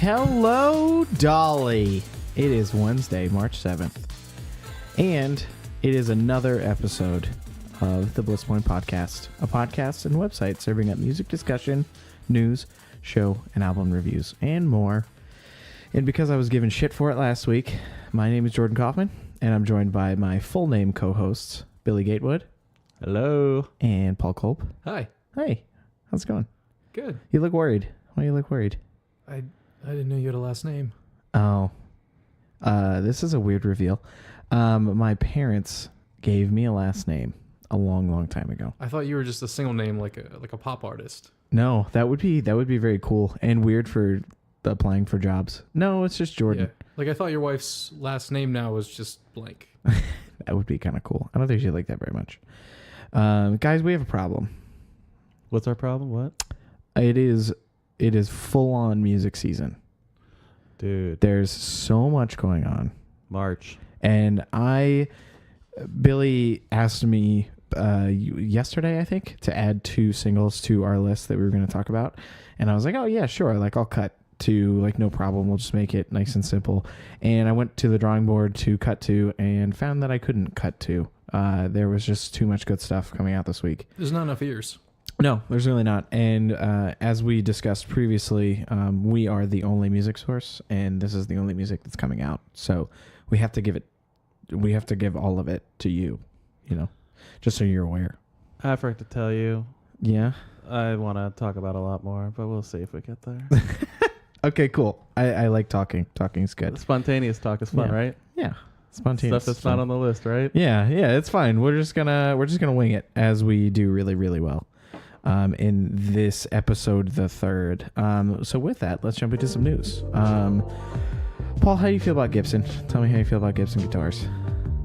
Hello, Dolly. It is Wednesday, March 7th, and it is another episode of the Bliss Point Podcast, a podcast and website serving up music discussion, news, show, and album reviews, and more. And because I was given shit for it last week, my name is Jordan Kaufman, and I'm joined by my full name co-hosts, Billy Gatewood. Hello. And Paul Kolb. Hi. Hey, how's it going? Good. You look worried. Why do you look worried? I didn't know you had a last name. Oh. This is a weird reveal. My parents gave me a last name a long, long time ago. I thought you were just a single name, like a pop artist. No, that would be very cool and weird for applying for jobs. No, it's just Jordan. Yeah. Like I thought your wife's last name now was just blank. That would be kind of cool. I don't think she'd like that very much. Guys, we have a problem. What's our problem? What? It is full on music season. Dude. There's so much going on. March. And Billy asked me yesterday, I think, to add 2 singles to our list that we were going to talk about. And I was like, oh, yeah, sure. Like, I'll cut to, like, no problem. We'll just make it nice and simple. And I went to the drawing board to cut to and found that I couldn't cut to. There was just too much good stuff coming out this week. There's not enough ears. No, there's really not. And as we discussed previously, we are the only music source, and this is the only music that's coming out. So we have to give all of it to you, just so you're aware. I forgot to tell you. Yeah? I want to talk about a lot more, but we'll see if we get there. Okay, cool. I like talking. Talking's good. Spontaneous talk is fun, right? Yeah. Spontaneous. Stuff that's not on the list, right? Yeah, it's fine. We're just gonna wing it as we do really, really well. In this episode, the 3rd. So with that, let's jump into some news. Paul, how do you feel about Gibson? Tell me how you feel about Gibson Guitars.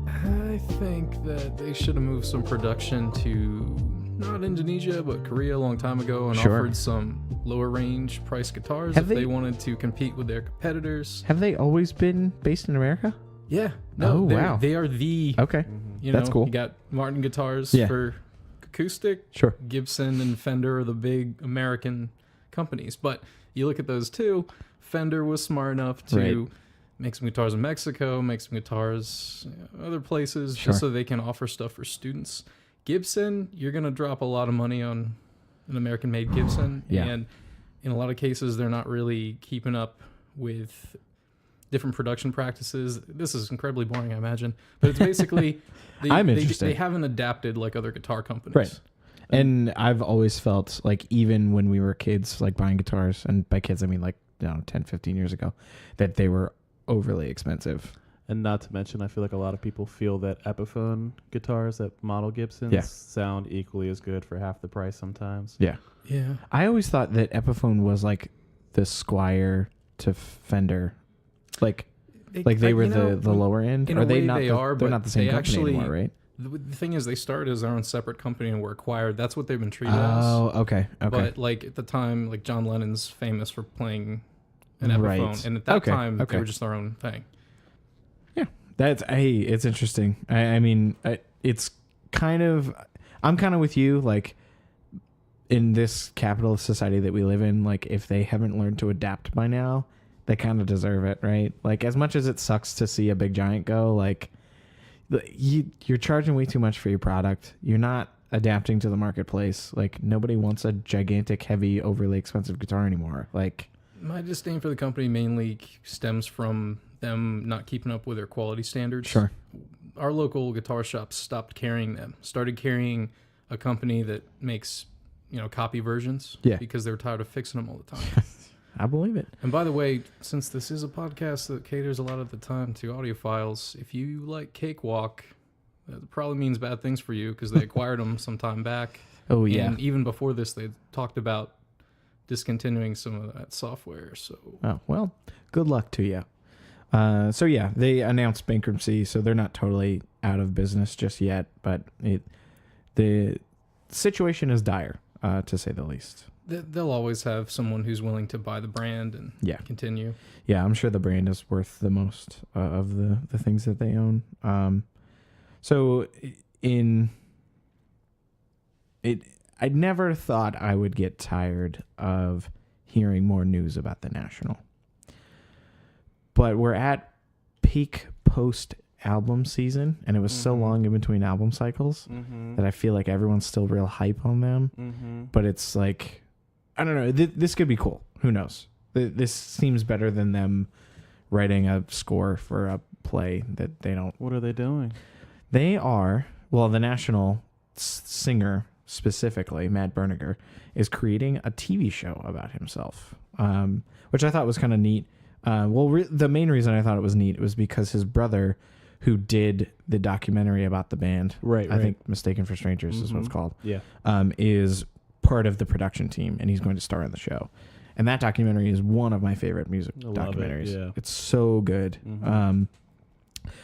I think that they should have moved some production to not Indonesia, but Korea a long time ago and offered some lower range price guitars they wanted to compete with their competitors. Have they always been based in America? Yeah. No, wow. They are the... Okay. That's cool. You got Martin Guitars for acoustic. Sure. Gibson and Fender are the big American companies. But you look at those two, Fender was smart enough to make some guitars in Mexico, make some guitars other places, just so they can offer stuff for students. Gibson, you're going to drop a lot of money on an American-made Gibson. Yeah. And in a lot of cases, they're not really keeping up with different production practices. This is incredibly boring, I imagine. But it's basically... I'm interested. They haven't adapted like other guitar companies. Right. And I've always felt like even when we were kids, like buying guitars, and by kids I mean like 10, 15 years ago, that they were overly expensive. And not to mention, I feel like a lot of people feel that Epiphone guitars, that model Gibsons, sound equally as good for half the price sometimes. Yeah. Yeah. I always thought that Epiphone was like the Squier to Fender. Like they were the lower end? In Are a they way not? They're not the same company anymore, right? The thing is, they started as their own separate company and were acquired. That's what they've been treated as. Oh, okay. But like at the time, like John Lennon's famous for playing an Epiphone, and at that time, they were just their own thing. Yeah, it's interesting. I mean, it's kind of. I'm kind of with you. Like in this capitalist society that we live in, like if they haven't learned to adapt by now, they kind of deserve it, right? Like, as much as it sucks to see a big giant go, like, you're charging way too much for your product. You're not adapting to the marketplace. Like, nobody wants a gigantic, heavy, overly expensive guitar anymore. Like, my disdain for the company mainly stems from them not keeping up with their quality standards. Sure. Our local guitar shops stopped carrying them. Started carrying a company that makes, copy versions. Yeah. Because they were tired of fixing them all the time. I believe it. And by the way, since this is a podcast that caters a lot of the time to audiophiles, if you like Cakewalk, that probably means bad things for you because they acquired them some time back. Oh, yeah. And even before this, they talked about discontinuing some of that software. So, oh, well, good luck to you. So, yeah, they announced bankruptcy, so they're not totally out of business just yet, but the situation is dire, to say the least. They'll always have someone who's willing to buy the brand and continue. Yeah, I'm sure the brand is worth the most of the things that they own. So I never thought I would get tired of hearing more news about the National. but we're at peak post album season, and it was so long in between album cycles that I feel like everyone's still real hype on them. But it's like, I don't know. This could be cool. Who knows? This seems better than them writing a score for a play that they don't. What are they doing? They are, well, the national singer specifically, Matt Berninger, is creating a TV show about himself, which I thought was kind of neat. The main reason I thought it was neat was because his brother, who did the documentary about the band, I think Mistaken for Strangers is what it's called, is part of the production team, and he's going to star in the show. And that documentary is one of my favorite music documentaries. It's so good.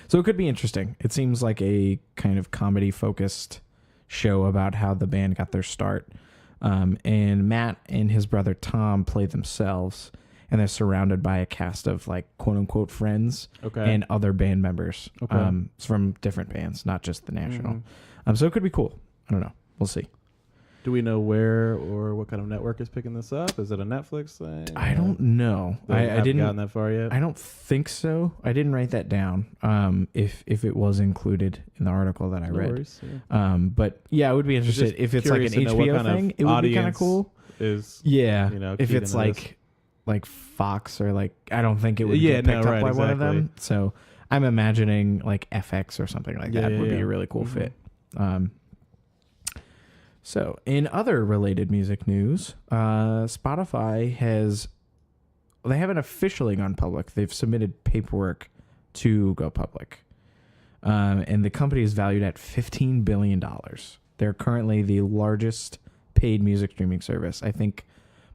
So it could be interesting. It seems like a kind of comedy-focused show about how the band got their start. And Matt and his brother Tom play themselves, and they're surrounded by a cast of like quote-unquote friends and other band members from different bands, not just the national. So it could be cool. I don't know. We'll see. Do we know where or what kind of network is picking this up? Is it a Netflix thing? I don't know. I didn't gotten that far yet. I don't think so. I didn't write that down. If it was included in the article that I read. Worries, yeah. But yeah, I would be interested if it's like an HBO thing. It would be kind of cool. If it's like Fox or like, I don't think it would get picked up by one of them. So I'm imagining like FX or something like that would be a really cool fit. So, in other related music news, Spotify they haven't officially gone public. They've submitted paperwork to go public. And the company is valued at $15 billion. They're currently the largest paid music streaming service. I think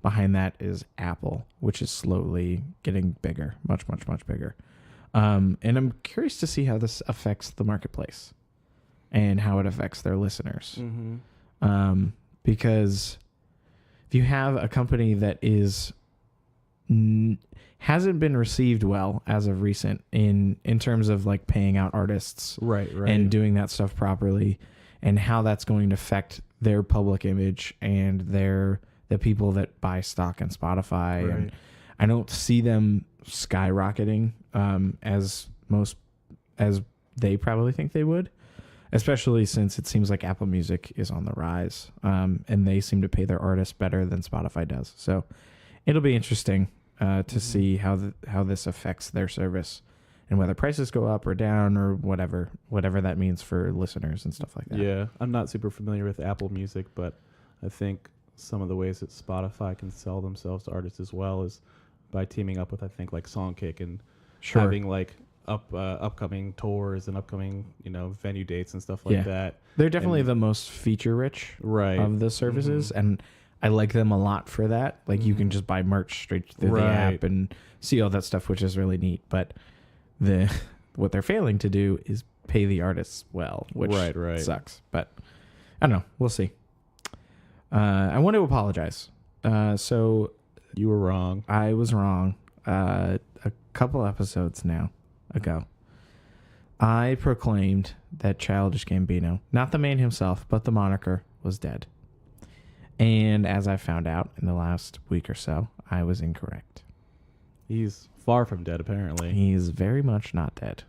behind that is Apple, which is slowly getting bigger, much, much, much bigger. And I'm curious to see how this affects the marketplace and how it affects their listeners. Because if you have a company that hasn't been received well as of recent in terms of like paying out artists and doing that stuff properly, and how that's going to affect their public image and the people that buy stock in Spotify. And I don't see them skyrocketing as they probably think they would. Especially since it seems like Apple Music is on the rise, and they seem to pay their artists better than Spotify does. So it'll be interesting to see how this affects their service and whether prices go up or down or whatever that means for listeners and stuff like that. Yeah, I'm not super familiar with Apple Music, but I think some of the ways that Spotify can sell themselves to artists as well is by teaming up with, I think, like Songkick and having like upcoming tours and upcoming venue dates and stuff like that. They're definitely the most feature rich of the services, and I like them a lot for that. Like you can just buy merch straight through the app and see all that stuff, which is really neat. But what they're failing to do is pay the artists well, which sucks. But I don't know. We'll see. I want to apologize. So you were wrong. I was wrong. A couple episodes now ago, I proclaimed that Childish Gambino, not the man himself, but the moniker, was dead. And as I found out in the last week or so, I was incorrect. He's far from dead, apparently. He's very much not dead.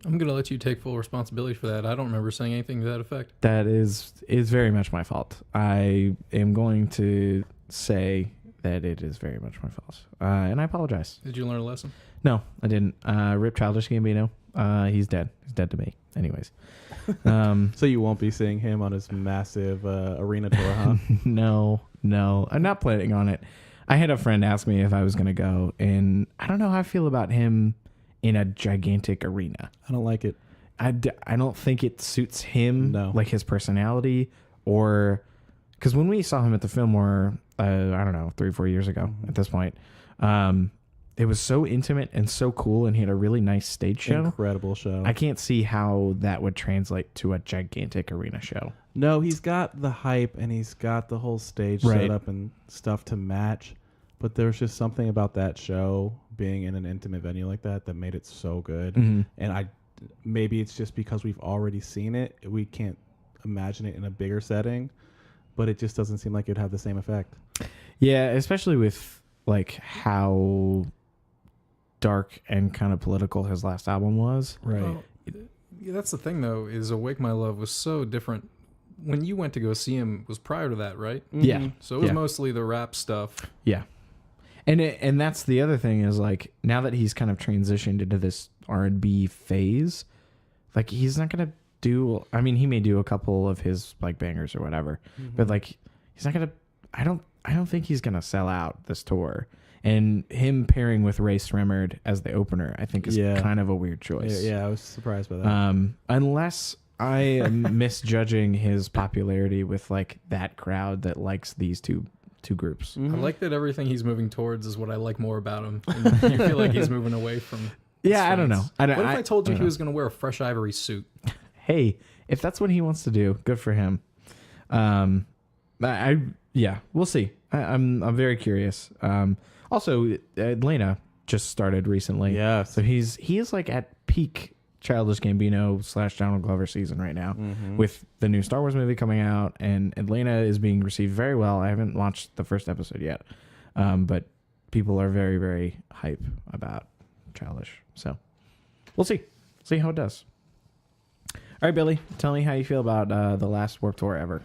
I'm going to let you take full responsibility for that. I don't remember saying anything to that effect. That is very much my fault. I am going to say that it is very much my fault. And I apologize. Did you learn a lesson? No, I didn't. Rip Childish Gambino. He's dead. He's dead to me. Anyways. So you won't be seeing him on his massive arena tour, huh? No. I'm not planning on it. I had a friend ask me if I was going to go, and I don't know how I feel about him in a gigantic arena. I don't like it. I don't think it suits him, like his personality, or... Because when we saw him at the Fillmore, I don't know, 3 or 4 years ago at this point, it was so intimate and so cool, and he had a really nice stage show. Incredible show. I can't see how that would translate to a gigantic arena show. No, he's got the hype, and he's got the whole stage set up and stuff to match, but there's just something about that show being in an intimate venue like that made it so good. And maybe it's just because we've already seen it. We can't imagine it in a bigger setting. But it just doesn't seem like it'd have the same effect. Yeah, especially with like how dark and kind of political his last album was. Right. Well, yeah, that's the thing, though, is Awake My Love was so different. When you went to go see him, was prior to that, right? Yeah. So it was Yeah. mostly the rap stuff. Yeah. And that's the other thing is like now that he's kind of transitioned into this R&B phase, like he's not going to do, I mean, he may do a couple of his like bangers or whatever, but like he's not going to, I don't think he's going to sell out this tour. And him pairing with Ray Sremmurd as the opener, I think is kind of a weird choice. Yeah, I was surprised by that. Unless I am misjudging his popularity with like that crowd that likes these two groups. I like that everything he's moving towards is what I like more about him. And you feel like he's moving away from his Yeah, I don't know. fans. What if I told you he was going to wear a fresh ivory suit? Hey, if that's what he wants to do, good for him. We'll see. I'm very curious. Also, Atlanta just started recently. Yeah. So he is like at peak Childish Gambino / Donald Glover season right now with the new Star Wars movie coming out, and Atlanta is being received very well. I haven't watched the first episode yet, but people are very, very hype about Childish. So we'll see how it does. All right, Billy, tell me how you feel about the last Warped Tour ever.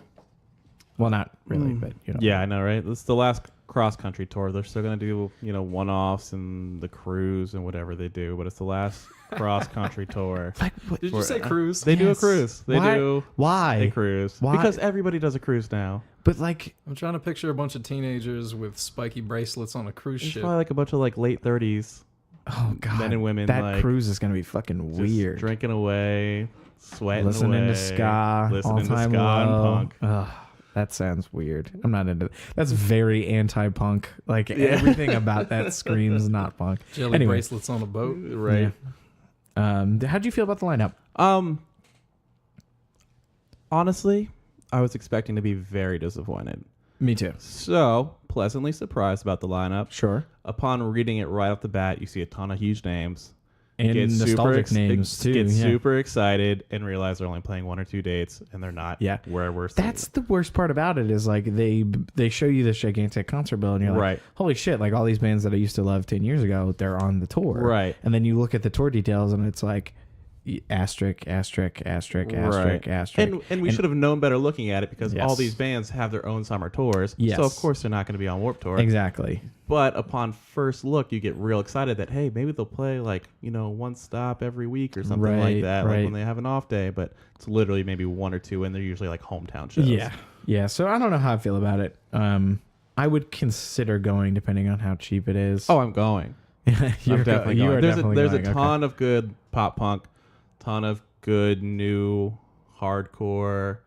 Well, not really, but you know. Yeah, I know, right? This is the last cross-country tour. They're still going to do, one-offs and the cruise and whatever they do, but it's the last cross-country tour. Like, Did you say cruise? They do a Yes. cruise. They Why? do Why? a cruise. Why? Because everybody does a cruise now. But like, I'm trying to picture a bunch of teenagers with spiky bracelets on a cruise It's ship. probably like a bunch of late 30s oh god, men and women that like cruise is gonna be fucking just weird. drinking away, sweating Listening away, to ska, listening to all-time ska and low. punk. Ugh, that sounds weird. I'm not into. That's very anti-punk. Like everything about that screams not punk. Jelly Anyway. bracelets on a boat. Right. How'd you feel about the lineup? Honestly, I was expecting to be very disappointed. Me too. So, pleasantly surprised about the lineup. Sure. Upon reading it right off the bat, you see a ton of huge names. And Get nostalgic names too. Get yeah. super excited and realize they're only playing 1 or 2 dates and they're not Yeah. where we're seeing. That's the worst part about it is like they show you this gigantic concert bill and you're like, Right. holy shit, like all these bands that I used to love 10 years ago, they're on the tour. Right. And then you look at the tour details and it's like asterisk, asterisk, asterisk, asterisk, asterisk. And we should have known better looking at it because all Yes. these bands have their own summer tours. Yes. So, of course, they're not going to be on Warped Tour. Exactly. But upon first look, you get real excited that, hey, maybe they'll play one stop every week or something like Right, that, right. like when they have an off day. But it's literally maybe 1 or 2, and they're usually like hometown shows. Yeah. Yeah. So I don't know how I feel about it. I would consider going depending on how cheap it is. Oh, I'm going. you're I'm definitely you going. are There's definitely a going. Okay. ton of good pop punk, ton of good new hardcore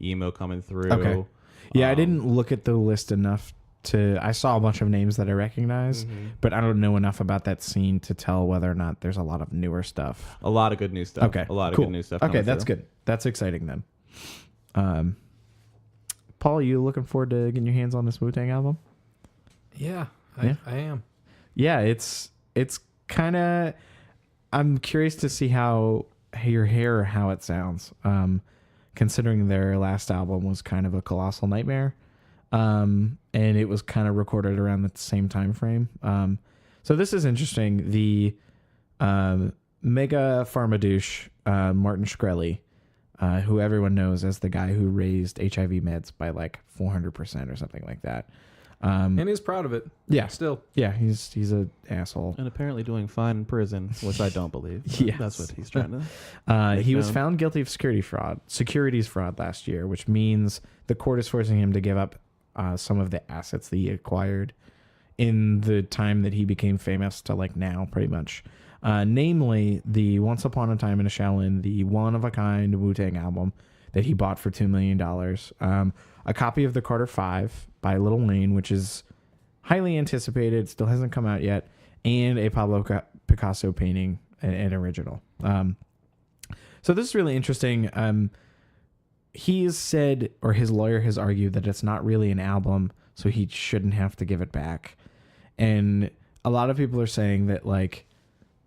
emo coming through. Okay. Yeah, I didn't look at the list enough I saw a bunch of names that I recognize, but I don't know enough about that scene to tell whether or not there's a lot of newer stuff. A lot of good new stuff. Okay. A lot of cool. good new stuff. Okay, coming that's through. good. That's exciting then. Paul, you looking forward to getting your hands on this Wu-Tang album? Yeah, Yeah. I am. Yeah, it's kind of. I'm curious to see how it sounds. Considering their last album was kind of a colossal nightmare, and it was kind of recorded around the same time frame. So this is interesting. The mega pharmadouche Martin Shkreli, who everyone knows as the guy who raised HIV meds by like 400% or something like that. And he's proud of it. Yeah. Still. Yeah, he's an asshole. And apparently doing fine in prison, which I don't believe. Yes. That's what he's trying to. He was known. found guilty of securities fraud last year, which means the court is forcing him to give up some of the assets that he acquired in the time that he became famous to like now, pretty much. Namely, the Once Upon a Time in a Shaolin, the one-of-a-kind Wu-Tang album that he bought for $2 million. A copy of the Carter 5 by Lil Wayne, which is highly anticipated, still hasn't come out yet, and a Pablo Picasso painting, an original. So this is really interesting. He has said, or his lawyer has argued, that it's not really an album, so he shouldn't have to give it back. And a lot of people are saying that like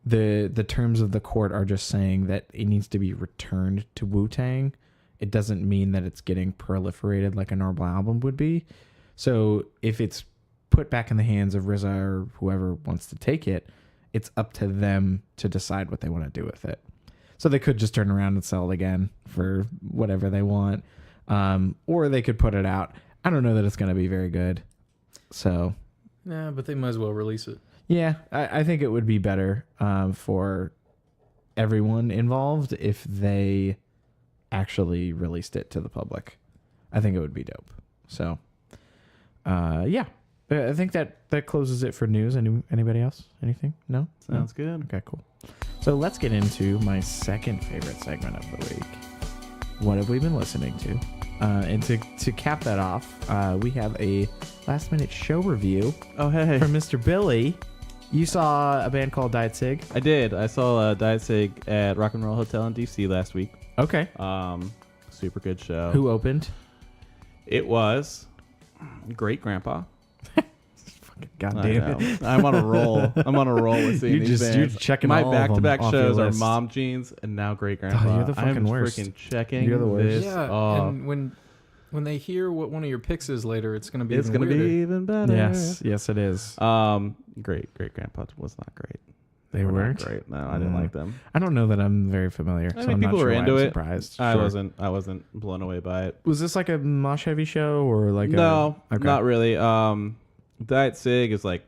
the terms of the court are just saying that it needs to be returned to Wu-Tang. It doesn't mean that it's getting proliferated like a normal album would be. So if it's put back in the hands of RZA or whoever wants to take it, it's up to them to decide what they want to do with it. So they could just turn around and sell it again for whatever they want. Or they could put it out. I don't know that it's going to be very good. So, Nah, but they might as well release it. yeah, I think it would be better for everyone involved if they actually released it to the public. I think it would be dope. So, yeah, I think that closes it for news. Anybody else? Anything? No? Sounds good. Okay, cool. So let's get into my second favorite segment of the week. What have we been listening to? And to cap that off, we have a last minute show review. Oh, hey. From Mr. Billy. You saw a band called Danzig. I did. I saw Danzig at Rock and Roll Hotel in DC last week. Okay. Super good show. Who opened? It was Great Grandpa. God damn it. I'm on a roll. I'm on a roll with seeing these bands. You're checking my all of them back-to-back off your shows are list. Mom Jeans and now Great Grandpa. Oh, you're the fucking I'm worst. freaking checking You're the worst. this. Yeah, Oh, and when they hear what one of your picks is later, it's going to be it's even gonna weirder. be even better. Yes, it is. Great Grandpa was not great. They Were not weren't great. No, I didn't like them. I don't know that I'm very familiar. I so mean, I'm people not were sure into why I'm it. surprised. I Sure. wasn't blown away by it. Was this like a mosh heavy show or like No, okay. not really. Danzig is like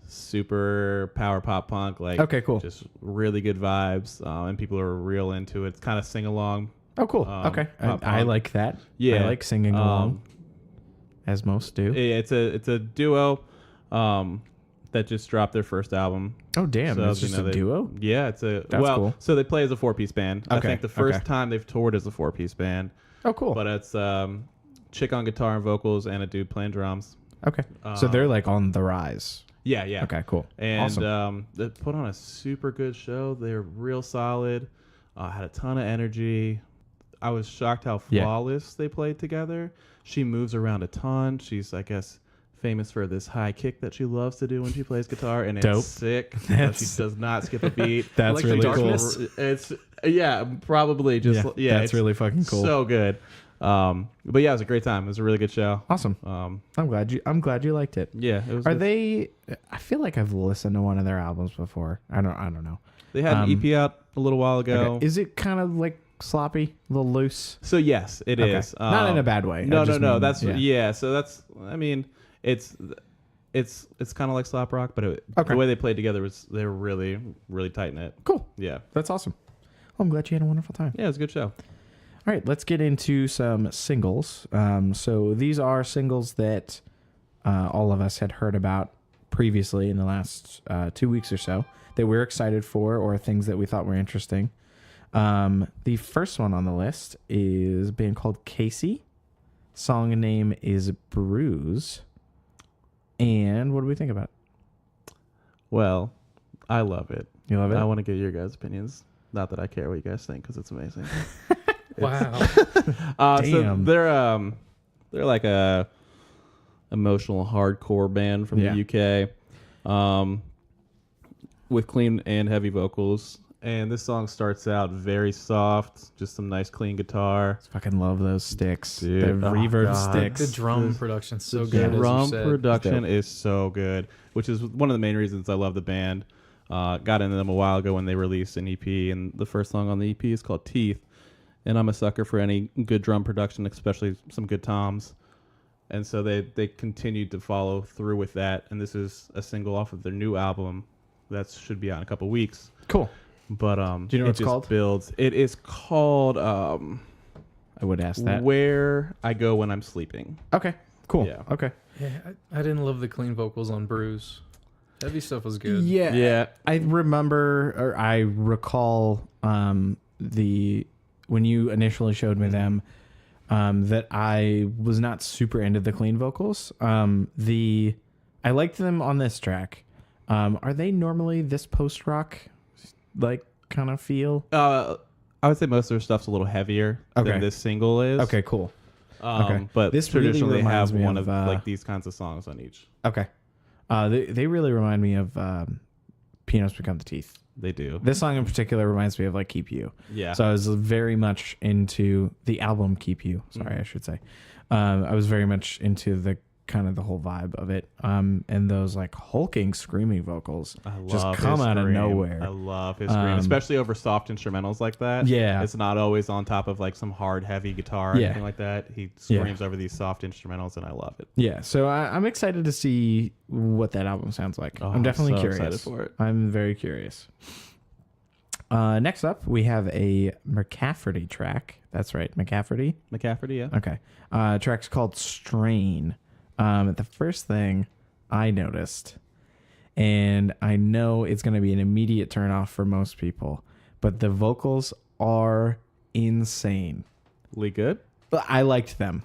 super power pop punk, like Okay, cool. just really good vibes, and people are real into it. It's kind of sing along. Oh, cool. Okay, pop I punk. like that. Yeah. I like singing along, as most do. It's a duo that just dropped their first album. Oh, damn! So, It's just a they- duo. Yeah, it's a That's cool. So they play as a 4-piece band. I Okay, think the first okay. time they've toured as a 4-piece band, Oh, cool. but it's chick on guitar and vocals and a dude playing drums. Okay, so they're like on the rise. Yeah, yeah. Okay, cool. And Awesome. they put on a super good show. They're real solid. Had a ton of energy. I was shocked how Yeah. flawless they played together. She moves around a ton. She's, I guess, famous for this high kick that she loves to do when she plays guitar, and Dope. it's sick. She does not skip a beat. That's like really the cool. darkness. It's probably just That's it's really fucking cool. so good. But yeah, it was a great time. It was a really good show. Awesome. I'm glad you liked it. Yeah, it was. Are good. they? I feel like I've listened to one of their albums before. I don't know. They had an EP out a little while ago. Okay. Is it kind of like sloppy, a little loose? So yes, it Okay. is. Not in a bad way. No, I just no. mean, That's yeah. So that's. I mean, it's kind of like slap rock, but Okay. the way they played together they were really really tight knit. Cool. Yeah, That's awesome. Well, I'm glad you had a wonderful time. yeah, it was a good show. All right, let's get into some singles. So these are singles that all of us had heard about previously in the last 2 weeks or so that we're excited for, or things that we thought were interesting. The first one on the list is a band called Casey. Song name is Bruise. And what do we think about it? Well, I love it. You love it? I want to get your guys' opinions. Not that I care what you guys think, because it's amazing. Wow. So Damn. they're like a emotional hardcore band from the UK, with clean and heavy vocals. And this song starts out very soft, just some nice clean guitar. Fucking love those sticks. Dude, The oh reverb God. sticks. The drum production's so The good. as you drum said. production is so good, which is one of the main reasons I love the band. Got into them a while ago when they released an EP, and the first song on the EP is called Teeth. And I'm a sucker for any good drum production, especially some good toms. And so they continued to follow through with that. And this is a single off of their new album that should be out in a couple weeks. Cool. But Do you know what it it's just called? builds. It is called I would ask that. Where I Go When I'm Sleeping. Okay. Cool. Yeah. Okay. Yeah, I didn't love the clean vocals on Bruise. Heavy stuff was good. Yeah. Yeah. I remember, or I recall, when you initially showed me them, that I was not super into the clean vocals. I liked them on this track. Are they normally this post rock, like kind of feel? I would say most of their stuff's a little heavier Okay. than this single is. Okay. Cool. Okay. But This this really traditionally reminds have me one of, of like these kinds of songs on each. Okay. They really remind me of Pianos Become the Teeth. They do. This song in particular reminds me of like Keep You. Yeah. So I was very much into the album Keep You. Sorry, I should say. I was very much into the kind of the whole vibe of it. And those like hulking screaming vocals just come out of nowhere. I love his scream, especially over soft instrumentals like that. Yeah. It's not always on top of like some hard, heavy guitar or anything like that. He screams over these soft instrumentals, and I love it. Yeah. So I'm excited to see what that album sounds like. I'm definitely curious. Excited for it. I'm very curious. Next up, we have a McCafferty track. That's right, McCafferty. McCafferty, yeah. Okay. Track's called Strain. The first thing I noticed, and I know it's going to be an immediate turnoff for most people, but the vocals are insane. Good? But I liked them.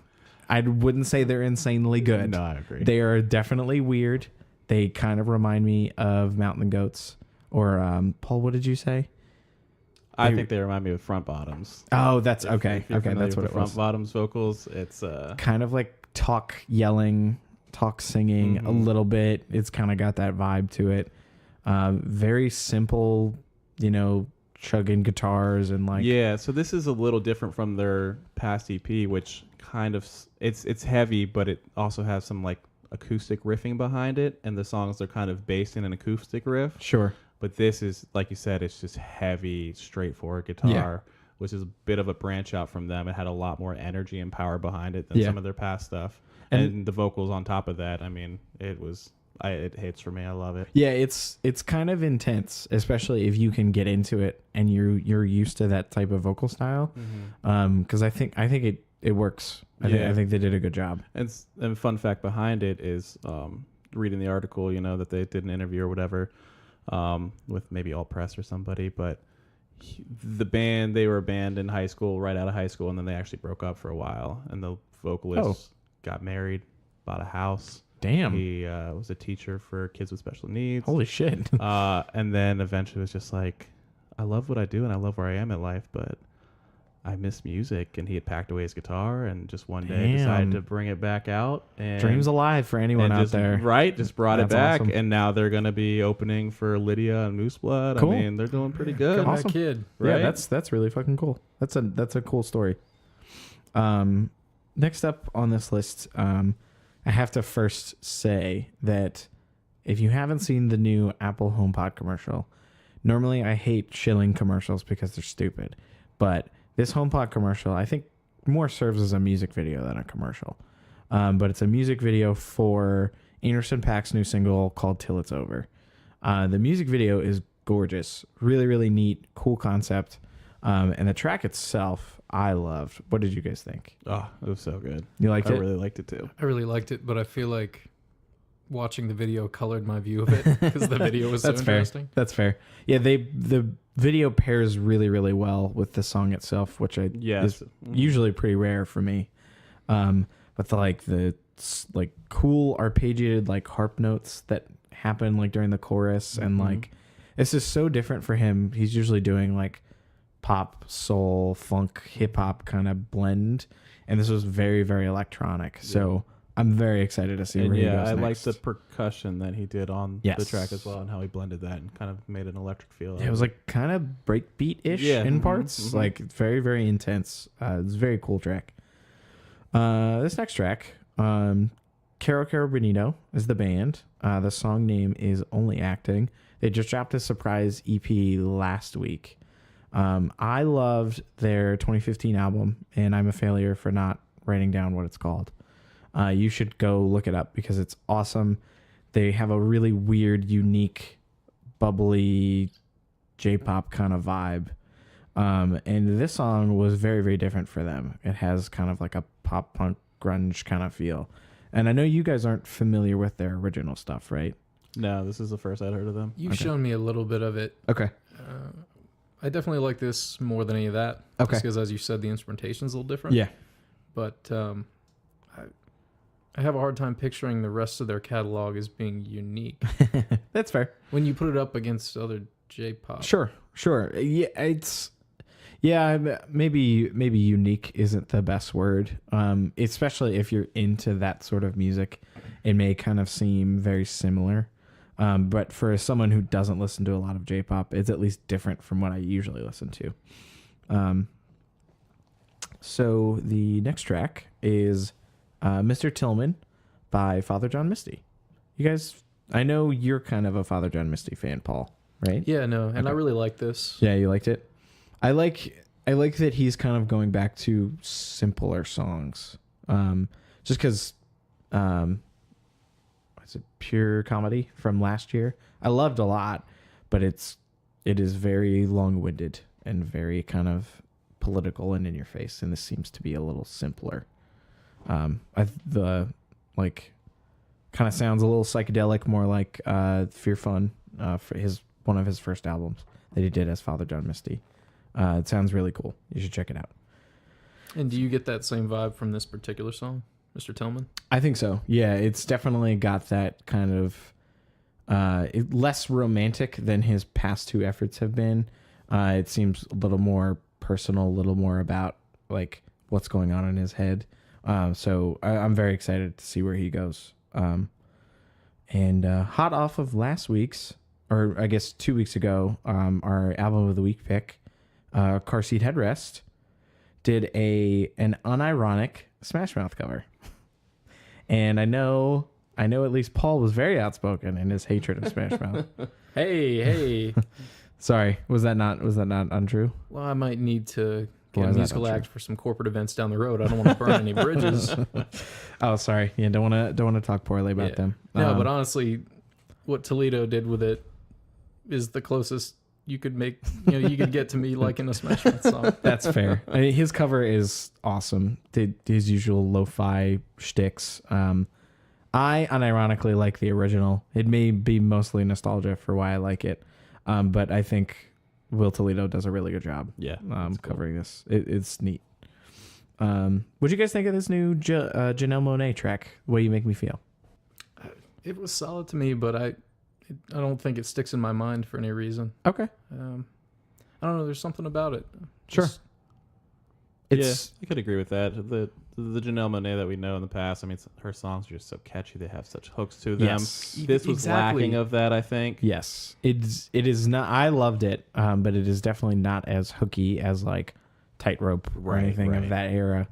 I wouldn't say they're insanely good. No, I agree. They are definitely weird. They kind of remind me of Mountain Goats. Or, Paul, what did you say? I think they remind me of Front Bottoms. Oh, that's okay. Okay, that's what it was. Front Bottoms vocals. It's kind of like talk yelling, talk singing a little bit. It's kind of got that vibe to it. Very simple, chugging guitars and like. Yeah, so this is a little different from their past EP, which kind of it's heavy, but it also has some like acoustic riffing behind it, and the songs are kind of based in an acoustic riff. Sure. But this is, like you said, it's just heavy, straightforward guitar, which is a bit of a branch out from them. It had a lot more energy and power behind it than some of their past stuff. And the vocals on top of that, I mean, it hits for me. I love it. Yeah, it's kind of intense, especially if you can get into it and you're used to that type of vocal style. Because I think it works. I think they did a good job. And fun fact behind it is reading the article, that they did an interview or whatever. With maybe All Press or somebody, but they were a band in high school, right out of high school, and then they actually broke up for a while, and the vocalist got married, bought a house. Damn. He was a teacher for kids with special needs. Holy shit. And then eventually was just like, I love what I do and I love where I am in life, but I miss music. And he had packed away his guitar and just one day decided to bring it back out. And Dreams alive for anyone out there. Right. Just brought it back. Awesome. And now they're going to be opening for Lydia and Moose Blood. Cool. I mean, they're doing pretty good. Awesome kid. Right? Yeah, that's really fucking cool. That's a cool story. Next up on this list, I have to first say that if you haven't seen the new Apple HomePod commercial, normally I hate shilling commercials because they're stupid, but this HomePod commercial, I think, more serves as a music video than a commercial. But it's a music video for Anderson .Paak's new single called Till It's Over. The music video is gorgeous. Really, really neat. Cool concept. And the track itself, I loved. What did you guys think? Oh, it was so good. You liked it? I really liked it too. I really liked it, but I feel like watching the video colored my view of it because the video was so interesting. That's fair. Yeah, the video pairs really, really well with the song itself, which is usually pretty rare for me. But the cool arpeggiated like harp notes that happen like during the chorus and like this is so different for him. He's usually doing like pop, soul, funk, hip hop kind of blend, and this was very, very electronic. So I'm very excited to see where he goes next. I like the percussion that he did on the track as well, and how he blended that and kind of made an electric feel. It was like kind of breakbeat-ish in parts, like very, very intense. It's a very cool track. This next track, Caro Bonito is the band. The song name is Only Acting. They just dropped a surprise EP last week. I loved their 2015 album, and I'm a failure for not writing down what it's called. You should go look it up because it's awesome. They have a really weird, unique, bubbly J-pop kind of vibe. And this song was very, very different for them. It has kind of like a pop punk grunge kind of feel. And I know you guys aren't familiar with their original stuff, right? No, this is the first I'd heard of them. You've shown me a little bit of it. Okay. I definitely like this more than any of that. Okay. Just because, as you said, the instrumentation's a little different. Yeah. But I have a hard time picturing the rest of their catalog as being unique. That's fair. When you put it up against other J-pop. Sure. Yeah, maybe unique isn't the best word. Especially if you're into that sort of music, it may kind of seem very similar. But for someone who doesn't listen to a lot of J-pop, it's at least different from what I usually listen to. So the next track is Mr. Tilman by Father John Misty. You guys, I know you're kind of a Father John Misty fan, Paul, right? Yeah, no, and I really like this. Yeah, you liked it? I like that he's kind of going back to simpler songs. Just because it's a Pure Comedy from last year. I loved a lot, but it is very long-winded and very kind of political and in your face, and this seems to be a little simpler. The like kind of sounds a little psychedelic, more like Fear Fun, for one of his first albums that he did as Father John Misty. It sounds really cool. You should check it out. And do you get that same vibe from this particular song, Mr. Tilman? I think so. Yeah, it's definitely got that kind of less romantic than his past two efforts have been. It seems a little more personal, a little more about like what's going on in his head. So I'm very excited to see where he goes. And hot off of last week's, or I guess 2 weeks ago, our album of the week pick, Car Seat Headrest, did an unironic Smash Mouth cover. And I know at least Paul was very outspoken in his hatred of Smash Mouth. Hey. Sorry, was that not untrue? Well, I might need to get a musical act for some corporate events down the road. I don't want to burn any bridges. Oh, sorry. Yeah, don't want to talk poorly about them. No, but honestly, what Toledo did with it is the closest you could make. You could get to me liking a Smash Mouth song. That's fair. I mean, his cover is awesome. Did his usual lo-fi shticks. I unironically like the original. It may be mostly nostalgia for why I like it, but I think Will Toledo does a really good job. Yeah, covering this. It's neat. What'd you guys think of this new Janelle Monae track? Way You Make Me Feel? It was solid to me, but I don't think it sticks in my mind for any reason. Okay. I don't know. There's something about it. Sure. I could agree with that. The Janelle Monae that we know in the past, I mean, her songs are just so catchy. They have such hooks to them. Yes. This was lacking of that, I think. Yes. It is not. I loved it, but it is definitely not as hooky as like Tightrope or anything of that era.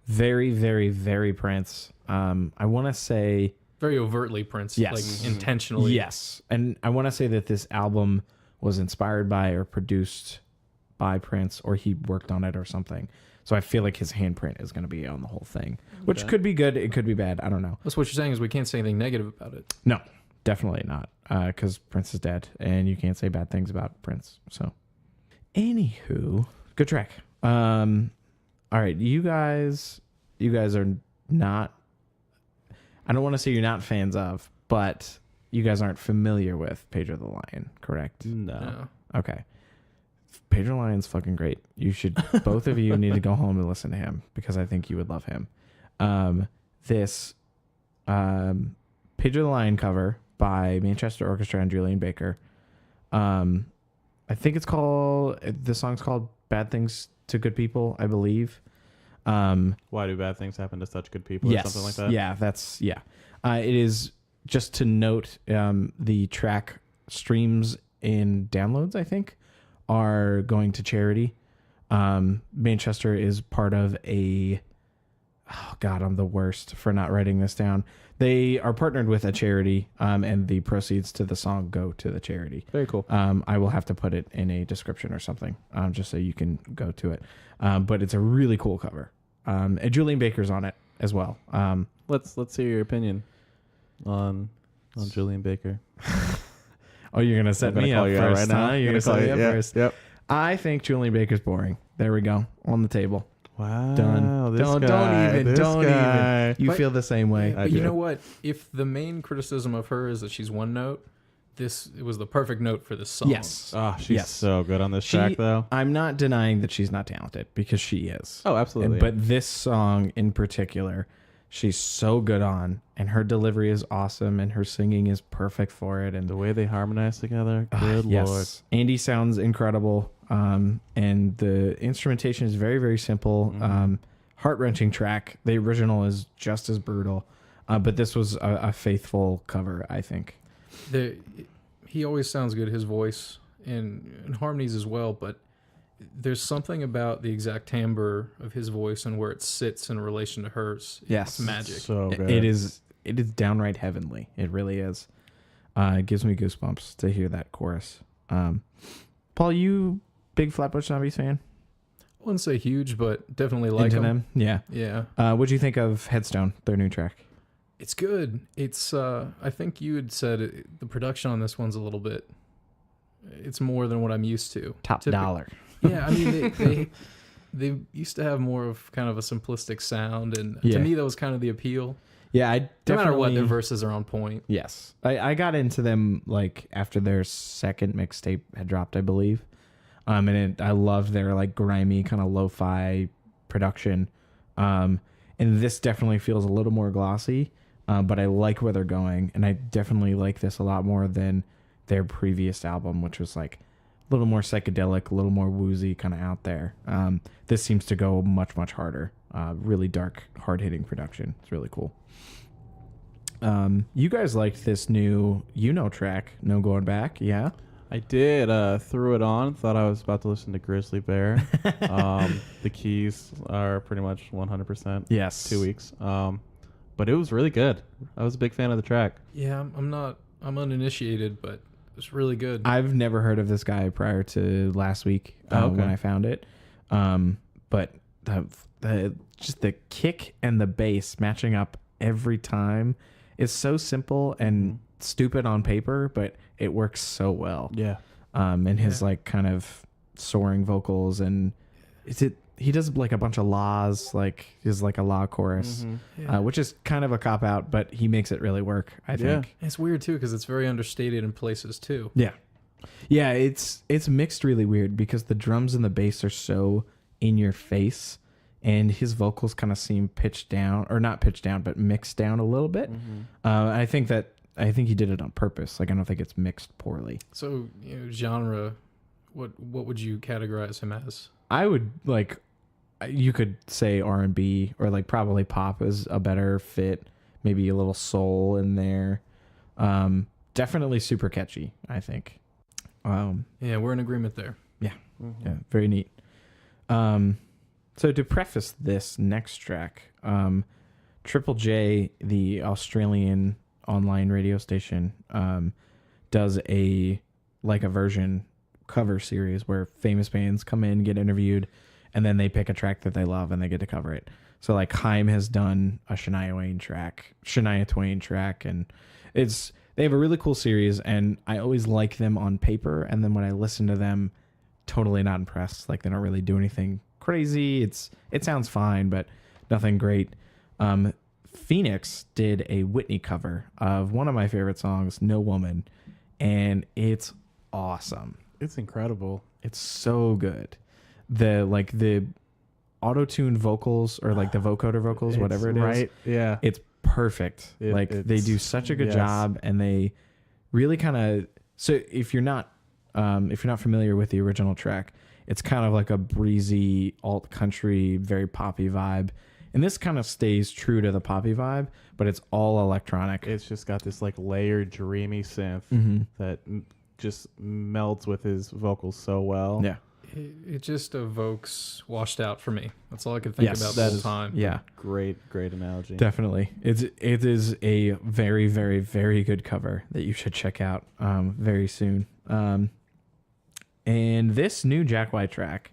Very, very, very Prince. I want to say very overtly Prince. Yes. Like intentionally. Yes. And I want to say that this album was inspired by or produced by Prince, or he worked on it or something. So I feel like his handprint is going to be on the whole thing, which could be good. It could be bad. I don't know. That's what you're saying is we can't say anything negative about it. No, definitely not. Because Prince is dead and you can't say bad things about Prince. So anywho, good track. All right. You guys are not, I don't want to say you're not fans of, but you guys aren't familiar with Pedro the Lion, correct? No. Okay. Pedro the Lion's fucking great. You should, both of you need to go home and listen to him because I think you would love him. This Pedro the Lion cover by Manchester Orchestra and Julian Baker. I think the song's called Bad Things to Good People, I believe. Why do bad things happen to such good people or something like that? Yeah, it is, just to note, the track streams and downloads, I think, are going to charity. Manchester is part of oh God, I'm the worst for not writing this down. They are partnered with a charity, and the proceeds to the song go to the charity. Very cool. I will have to put it in a description or something, just so you can go to it. But it's a really cool cover. And Julian Baker's on it as well. Let's hear your opinion on Julian Baker. Oh, you're going to set me up first, right now? You're going to set me up first. Yep. I think Julian Baker's boring. There we go. On the table. Wow. Done. Don't even. You feel the same way. But you know what? If the main criticism of her is that she's one note, it was the perfect note for this song. Yes. Oh, she's so good on this track, though. I'm not denying that she's not talented, because she is. Oh, absolutely. But this song in particular, she's so good on, and her delivery is awesome, and her singing is perfect for it. And the way they harmonize together, good Lord. Andy sounds incredible, and the instrumentation is very, very simple. Heart-wrenching track. The original is just as brutal, but this was a faithful cover, I think. He always sounds good, his voice, and harmonies as well, but there's something about the exact timbre of his voice and where it sits in relation to hers. Yes. It's magic. So good. It is downright heavenly. It really is. It gives me goosebumps to hear that chorus. Paul, you big Flatbush Zombies fan? I wouldn't say huge, but definitely like Into them. Yeah. Yeah. What'd you think of Headstone, their new track? It's good. It's I think you had said the production on this one's a little bit. It's more than what I'm used to. Top dollar. Yeah, I mean they used to have more of kind of a simplistic sound, and Yeah. to me that was kind of the appeal. Yeah, I No definitely. matter what, their verses are on point. Yes, I got into them like after their second mixtape had dropped, I believe. And I loved their like grimy kind of lo-fi production. And this definitely feels a little more glossy, but I like where they're going, and I definitely like this a lot more than their previous album, which was like a little more psychedelic, a little more woozy, kind of out there. This seems to go much, much harder. Really dark, hard-hitting production. It's really cool. You guys liked this new track, No Going Back, yeah? I did. Threw it on. Thought I was about to listen to Grizzly Bear. The keys are pretty much 100%. Yes. 2 weeks. But it was really good. I was a big fan of the track. Yeah, I'm uninitiated, but it's really good. I've never heard of this guy prior to last week when I found it. But just the kick and the bass matching up every time is so simple and stupid on paper, but it works so well. Yeah. And his like kind of soaring vocals, and he does like a bunch of laws, like is like a law chorus, which is kind of a cop out, but he makes it really work, I think. It's weird too because it's very understated in places too. Yeah. It's mixed really weird because the drums and the bass are so in your face, and his vocals kind of seem pitched down, or not pitched down, but mixed down a little bit. I think he did it on purpose. Like, I don't think it's mixed poorly. So, genre, what would you categorize him as? I would like, you could say R&B, or like probably pop is a better fit. Maybe a little soul in there. Definitely super catchy, I think. Yeah, we're in agreement there. Yeah, very neat. So to preface this next track, Triple J, the Australian online radio station, does a version cover series where famous bands come in, get interviewed, and then they pick a track that they love and they get to cover it. So like Haim has done a Shania Twain track, and they have a really cool series, and I always like them on paper, and then when I listen to them, totally not impressed. Like, they don't really do anything crazy. It sounds fine, but nothing great. Phoenix did a Whitney cover of one of my favorite songs, No Woman, and it's awesome. It's incredible. It's so good. The auto-tune vocals, or like the vocoder vocals, whatever it is. Right, yeah. It's perfect. They do such a good job, and they really kind of, so if you're not familiar with the original track, it's kind of like a breezy alt country, very poppy vibe. And this kind of stays true to the poppy vibe, but it's all electronic. It's just got this like layered, dreamy synth that just melds with his vocals so well. Yeah. It just evokes Washed Out for me. That's all I could think about the whole time. Yeah. Great analogy. Definitely. It is a very, very, very good cover that you should check out very soon. And this new Jack White track,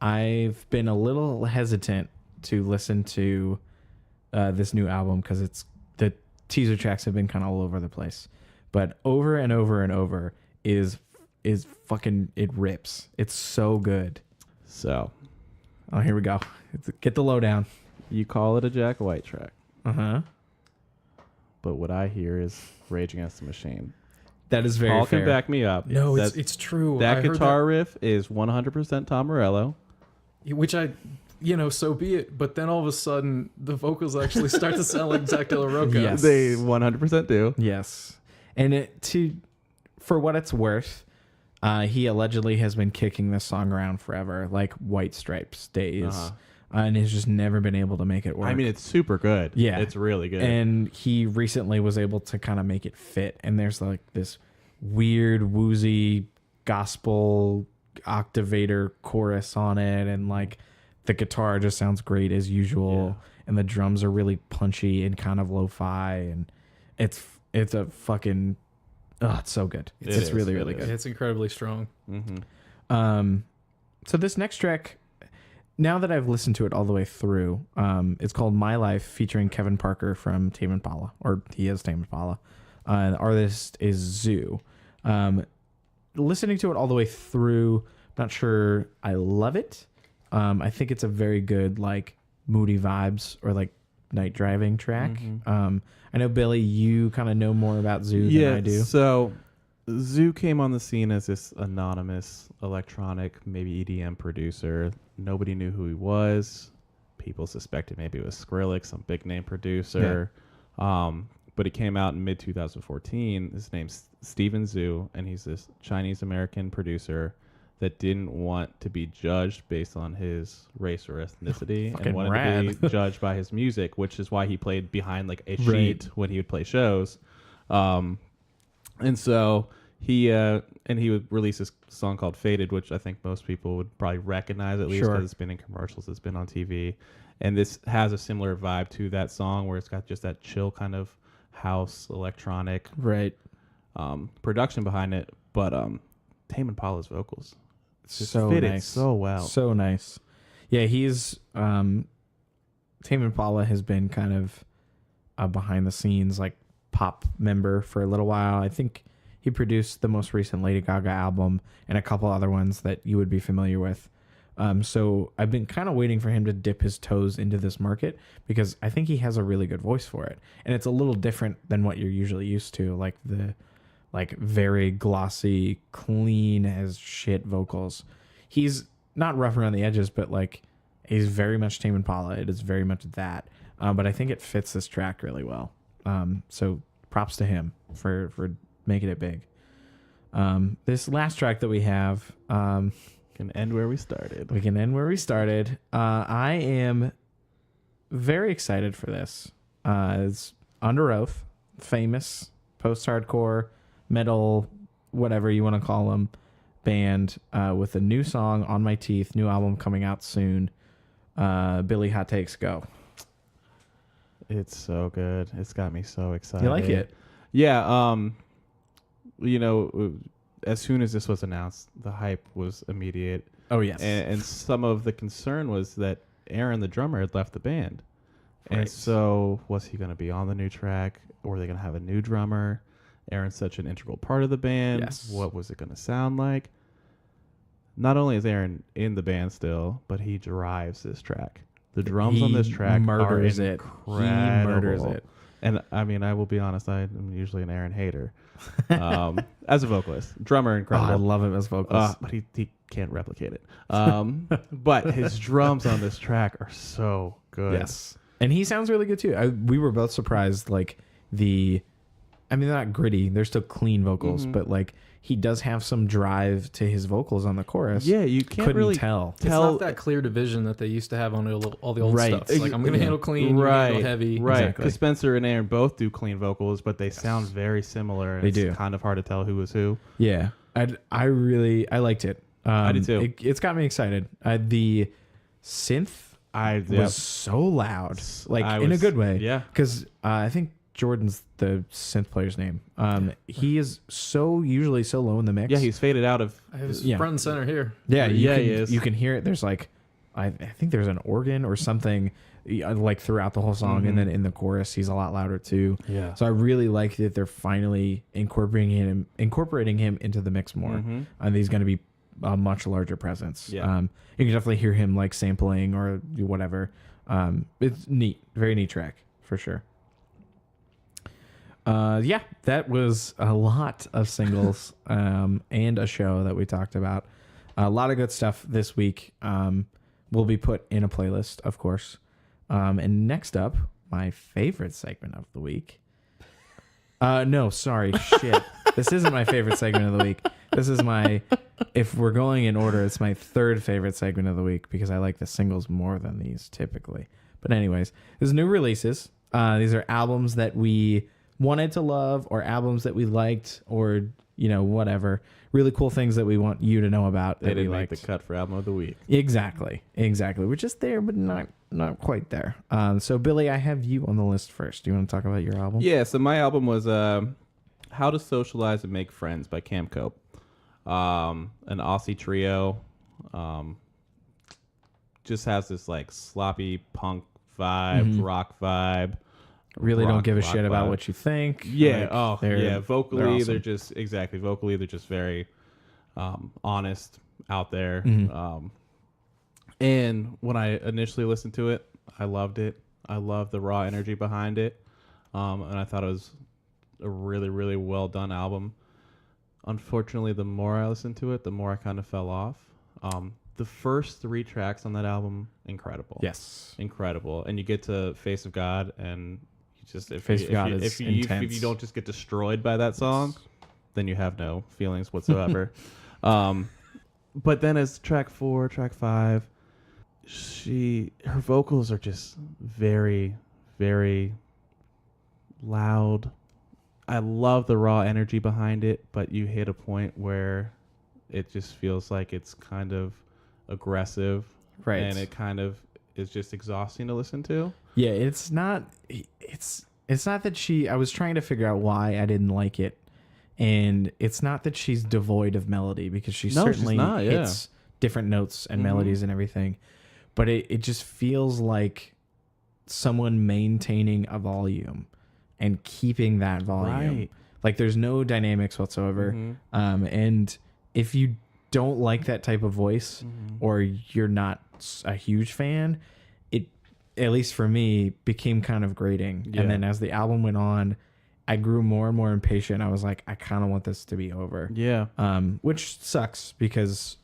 I've been a little hesitant to listen to this new album because the teaser tracks have been kind of all over the place. But Over and Over and Over is fucking, it rips. It's so good. So, here we go. Get the lowdown. You call it a Jack White track. Uh-huh. But what I hear is Rage Against the Machine. That is very Paul fair. can back me up. No, it's true. That guitar riff is 100% Tom Morello. Which so be it. But then all of a sudden, the vocals actually start to sound like Zach De La Roca. Yes. They 100% do. Yes. And for what it's worth, he allegedly has been kicking this song around forever, like White Stripes days, and has just never been able to make it work. I mean, it's super good. Yeah. It's really good. And he recently was able to kind of make it fit. And there's like this weird, woozy gospel octavator chorus on it, and like the guitar just sounds great as usual, and the drums are really punchy and kind of lo-fi, and it's a fucking it's so good. It's really good. It's incredibly strong. So this next track, now that I've listened to it all the way through, it's called My Life, featuring Kevin Parker from Tame Impala, or he is Tame Impala. The artist is Zoo. Listening to it all the way through, not sure I love it. I think it's a very good, like, moody vibes or like night driving track. I know, Billy, you kind of know more about Zoo than I do. So Zoo came on the scene as this anonymous electronic, maybe EDM producer. Nobody knew who he was. People suspected maybe it was Shkreli, some big name producer. But he came out in mid 2014. His name's Steven Zhu, and he's this Chinese American producer that didn't want to be judged based on his race or ethnicity and wanted to be judged by his music, which is why he played behind like a sheet when he would play shows. And so he would release this song called Faded, which I think most people would probably recognize, at least because it's been in commercials, it's been on TV. And this has a similar vibe to that song where it's got just that chill kind of house electronic production behind it. But Tame Impala's vocals so fitted nice, so well, so nice. Yeah, he's Tame Impala has been kind of a behind the scenes like pop member for a little while. I think he produced the most recent Lady Gaga album and a couple other ones that you would be familiar with. So I've been kind of waiting for him to dip his toes into this market because I think he has a really good voice for it. And it's a little different than what you're usually used to, like the very glossy, clean as shit vocals. He's not rough around the edges, but like he's very much Tame Impala. It is very much that. But I think it fits this track really well. So props to him for making it big. This last track that we have, can end where we started. We can end where we started. I am very excited for this. It's Underoath, famous post-hardcore metal, whatever you want to call them, band with a new song, On My Teeth, new album coming out soon. Billy, hot takes, go. It's so good. It's got me so excited. You like it? Yeah. You know, as soon as this was announced, the hype was immediate. Oh, yes. And some of the concern was that Aaron, the drummer, had left the band. Right. And so was he going to be on the new track? Or were they going to have a new drummer? Aaron's such an integral part of the band. Yes. What was it going to sound like? Not only is Aaron in the band still, but he drives this track. The drums on this track murders are it. incredible. He murders it. And I mean, I will be honest, I'm usually an Aaron hater. As a vocalist. Drummer, incredible. I love him as vocalist. But he can't replicate it. But his drums on this track are so good. Yes. And he sounds really good too. We were both surprised, like they're not gritty. They're still clean vocals, but like he does have some drive to his vocals on the chorus. Yeah, you can't really tell. It's not that clear division that they used to have on all the old stuff. It's like, I'm going to handle clean, you handle heavy. Right, exactly. Because Spencer and Aaron both do clean vocals, but they sound very similar. And They do. It's kind of hard to tell who is who. Yeah, I liked it. I did too. It's got me excited. The synth was so loud, like in a good way. Yeah, because I think Jordan's the synth player's name. He is usually so low in the mix. Yeah, he's faded out of. His front and center here. Yeah, he is. You can hear it. There's like, I think there's an organ or something like throughout the whole song, and then in the chorus he's a lot louder too. Yeah. So I really like that they're finally incorporating him into the mix more, and he's going to be a much larger presence. Yeah. You can definitely hear him like sampling or whatever. It's neat, very neat track for sure. Yeah, that was a lot of singles and a show that we talked about. A lot of good stuff this week will be put in a playlist, of course. And next up, my favorite segment of the week. No, sorry, shit. This isn't my favorite segment of the week. This is if we're going in order, it's my third favorite segment of the week because I like the singles more than these typically. But anyways, there's new releases. These are albums that we wanted to love or albums that we liked or whatever. Really cool things that we want you to know about. They that didn't we make liked. the cut for album of the week. Exactly. We're just there, but not quite there. So Billy, I have you on the list first. Do you want to talk about your album? Yeah, so my album was How to Socialize and Make Friends by Camp Cope. An Aussie trio. Just has this like sloppy punk vibe, rock vibe. Really don't give a shit about what you think. Yeah. Like, Vocally, they're awesome. they're just Vocally, they're just very honest out there. And when I initially listened to it, I loved it. I loved the raw energy behind it, and I thought it was a really, really well done album. Unfortunately, the more I listened to it, the more I kind of fell off. The first 3 tracks on that album, incredible. Yes. Incredible. And you get to Face of God, and if you don't just get destroyed by that song, then you have no feelings whatsoever. But then as track 4, track 5, her vocals are just very, very loud. I love the raw energy behind it, but you hit a point where it just feels like it's kind of aggressive, right? And it kind of is just exhausting to listen to. Yeah, it's not that I was trying to figure out why I didn't like it, and it's not that she's devoid of melody, because she's hits different notes and melodies and everything, but it just feels like someone maintaining a volume and keeping that volume. Right. Like there's no dynamics whatsoever. And if you don't like that type of voice, or you're not a huge fan, it, at least for me, became kind of grating. And then as the album went on, I grew more and more impatient. I was like, I kind of want this to be over. Yeah. Which sucks, because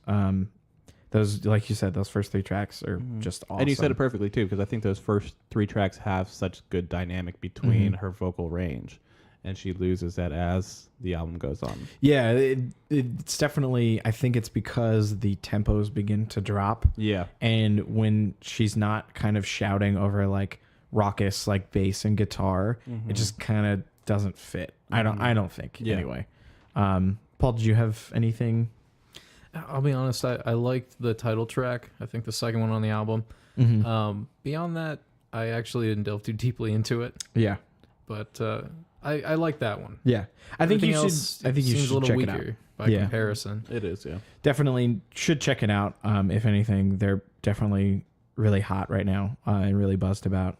those, like you said, those first 3 tracks are just awesome. And you said it perfectly too, because I think those first 3 tracks have such good dynamic between her vocal range, and she loses that as the album goes on. Yeah, it's definitely, I think it's because the tempos begin to drop. Yeah. And when she's not kind of shouting over like raucous like bass and guitar, it just kind of doesn't fit. I don't think anyway. Paul, did you have anything? I'll be honest, I liked the title track. I think the second one on the album. Beyond that, I actually didn't delve too deeply into it. Yeah. But I like that one. Yeah. I think you should seems a little check weaker it out. by comparison. It is, yeah. Definitely should check it out. If anything, they're definitely really hot right now and really buzzed about.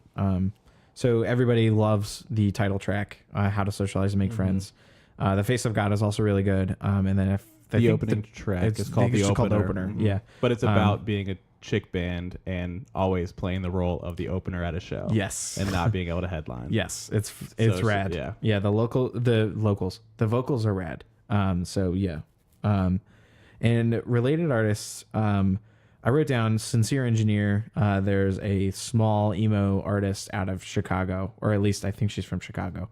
So everybody loves the title track, How to Socialize and Make Friends. The Face of God is also really good. And then the opening track is called The Opener. Yeah. But it's about being a chick band and always playing the role of the opener at a show. Yes. And not being able to headline. Yes. It's rad. Yeah. Yeah. The vocals are rad. And related artists, I wrote down Sincere Engineer. There's a small emo artist out of Chicago, or at least I think she's from Chicago.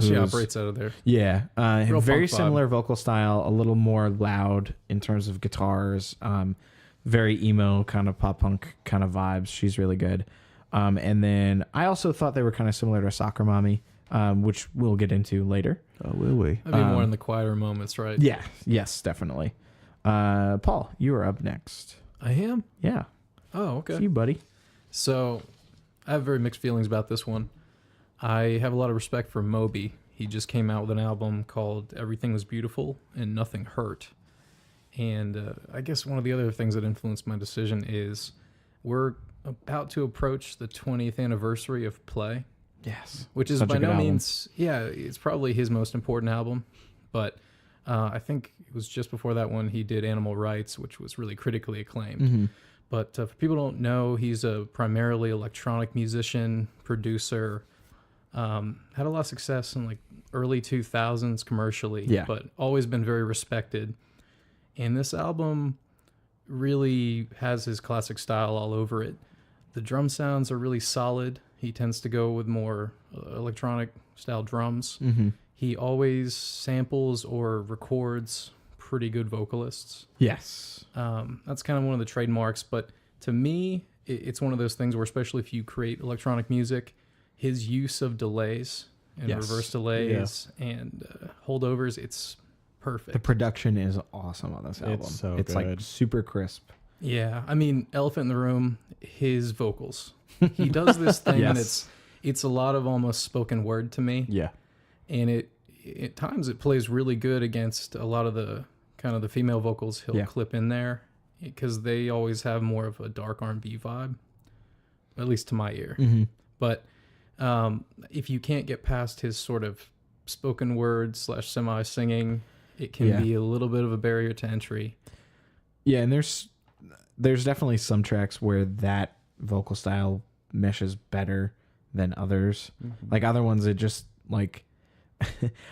She operates out of there. Yeah. Real Very punk vibe. similar vocal style, a little more loud in terms of guitars. Very emo, kind of pop punk kind of vibes. She's really good. And then I also thought they were kind of similar to Soccer Mommy, which we'll get into later. Oh, will we? Maybe more in the quieter moments, right? Yeah. Yes, definitely. Paul, you are up next. I am? Yeah. Oh, okay. It's you, buddy. So I have very mixed feelings about this one. I have a lot of respect for Moby. He just came out with an album called Everything Was Beautiful and Nothing Hurt. And I guess one of the other things that influenced my decision is we're about to approach the 20th anniversary of Play. Yes. Which is Such a by good no album. means, it's probably his most important album. But I think it was just before that one he did Animal Rights, which was really critically acclaimed. But for people who don't know, he's a primarily electronic musician, producer. Had a lot of success in like early 2000s commercially, but always been very respected. And this album really has his classic style all over it. The drum sounds are really solid. He tends to go with more electronic style drums. He always samples or records pretty good vocalists. Yes. That's kind of one of the trademarks. But to me, it's one of those things where, especially if you create electronic music, his use of delays and reverse delays and holdovers, perfect. The production is awesome on this album. It's so it's good. like super crisp. Yeah, I mean, Elephant in the Room, his vocals. He does this thing, and it's a lot of almost spoken word to me. Yeah. And at times it plays really good against a lot of the kind of the female vocals he'll clip in there, because they always have more of a dark R&B vibe, at least to my ear. Mm-hmm. But if you can't get past his sort of spoken word / semi singing, it can be a little bit of a barrier to entry. Yeah, and there's definitely some tracks where that vocal style meshes better than others. Mm-hmm. Like other ones, it just like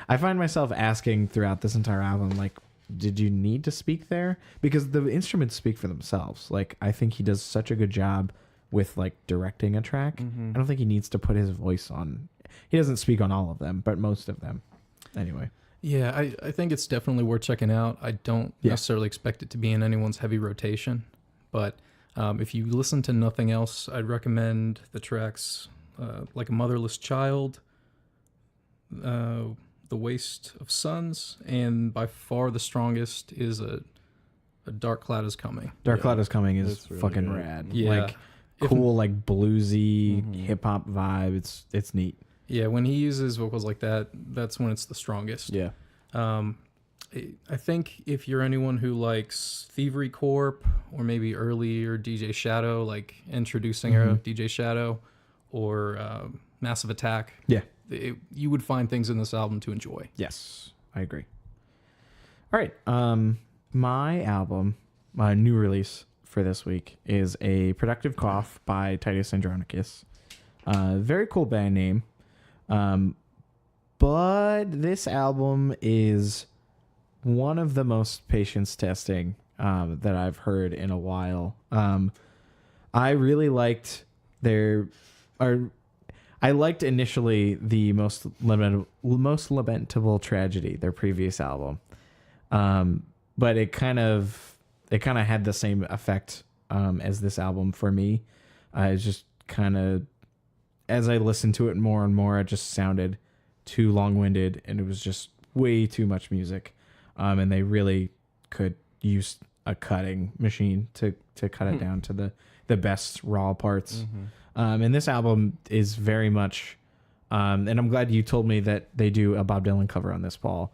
I find myself asking throughout this entire album, like, did you need to speak there? Because the instruments speak for themselves. Like, I think he does such a good job with like directing a track. Mm-hmm. I don't think he needs to put his voice on. He doesn't speak on all of them, but most of them. Anyway. Yeah, I think it's definitely worth checking out. I don't necessarily expect it to be in anyone's heavy rotation, but if you listen to nothing else, I'd recommend the tracks Like a Motherless Child, The Waste of Suns, and by far the strongest is a Dark Cloud is Coming. Dark Cloud is Coming is really fucking good. rad. Yeah. Like cool, like bluesy hip hop vibe. It's neat. Yeah, when he uses vocals like that, that's when it's the strongest. Yeah. I think if you're anyone who likes Thievery Corp or maybe earlier DJ Shadow, like Introducing Her, DJ Shadow, or Massive Attack, you would find things in this album to enjoy. Yes, I agree. All right. My album, my new release for this week is A Productive Cough by Titus Andronicus. Very cool band name. But this album is one of the most patience testing that I've heard in a while. I really liked I liked initially the most lamentable tragedy, their previous album, but it kind of had the same effect as this album for me. It's just kind of, as I listened to it more and more, it just sounded too long-winded, and it was just way too much music. And they really could use a cutting machine to cut it down to the best raw parts. And this album is very much, and I'm glad you told me that they do a Bob Dylan cover on this, Paul,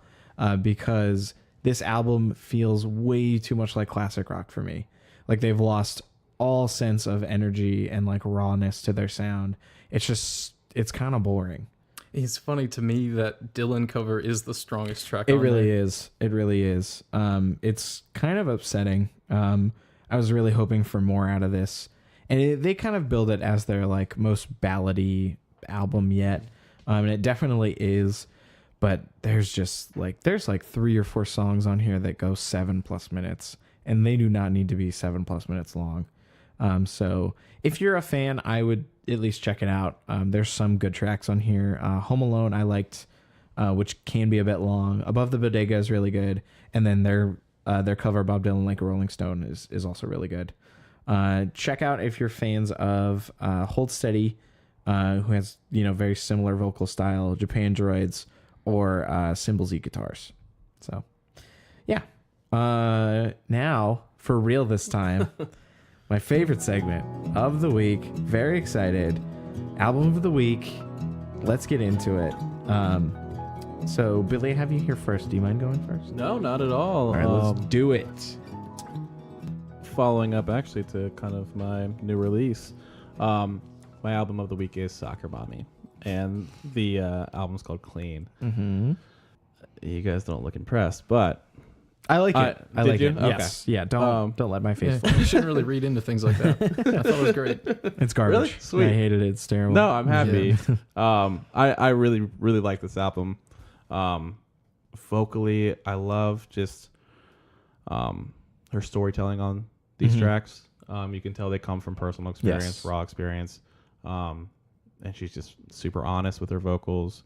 because this album feels way too much like classic rock for me. Like, they've lost all sense of energy and like rawness to their sound. It's kind of boring. It's funny to me that Dylan cover is the strongest track. It really is. It really is. It's kind of upsetting. I was really hoping for more out of this, and they kind of build it as their like most ballady album yet, and it definitely is. But there's like 3 or 4 songs on here that go 7+ minutes, and they do not need to be 7+ minutes long. So if you're a fan, I would at least check it out. There's some good tracks on here. Home Alone I liked, which can be a bit long. Above the Bodega is really good, and then their cover Bob Dylan Like a Rolling Stone is also really good. Check out if you're fans of Hold Steady, who has very similar vocal style, Japan Droids, or Symbols Guitars. So yeah. Now for real this time. My favorite segment of the week. Very excited. Album of the week. Let's get into it. So, Billy, I have you here first. Do you mind going first? No, not at all. All right, let's do it. Following up, actually, to kind of my new release, my album of the week is Soccer Mommy, and the album's called Clean. Mm-hmm. You guys don't look impressed, but I like it. I like it. Okay. Yes. Yeah. Don't let my face fall. You shouldn't really read into things like that. I thought it was great. It's garbage. Really? Sweet. I hated it. It's terrible. No, I'm happy. I really, really like this album. Vocally, I love just her storytelling on these tracks. You can tell they come from personal experience, raw experience. And she's just super honest with her vocals.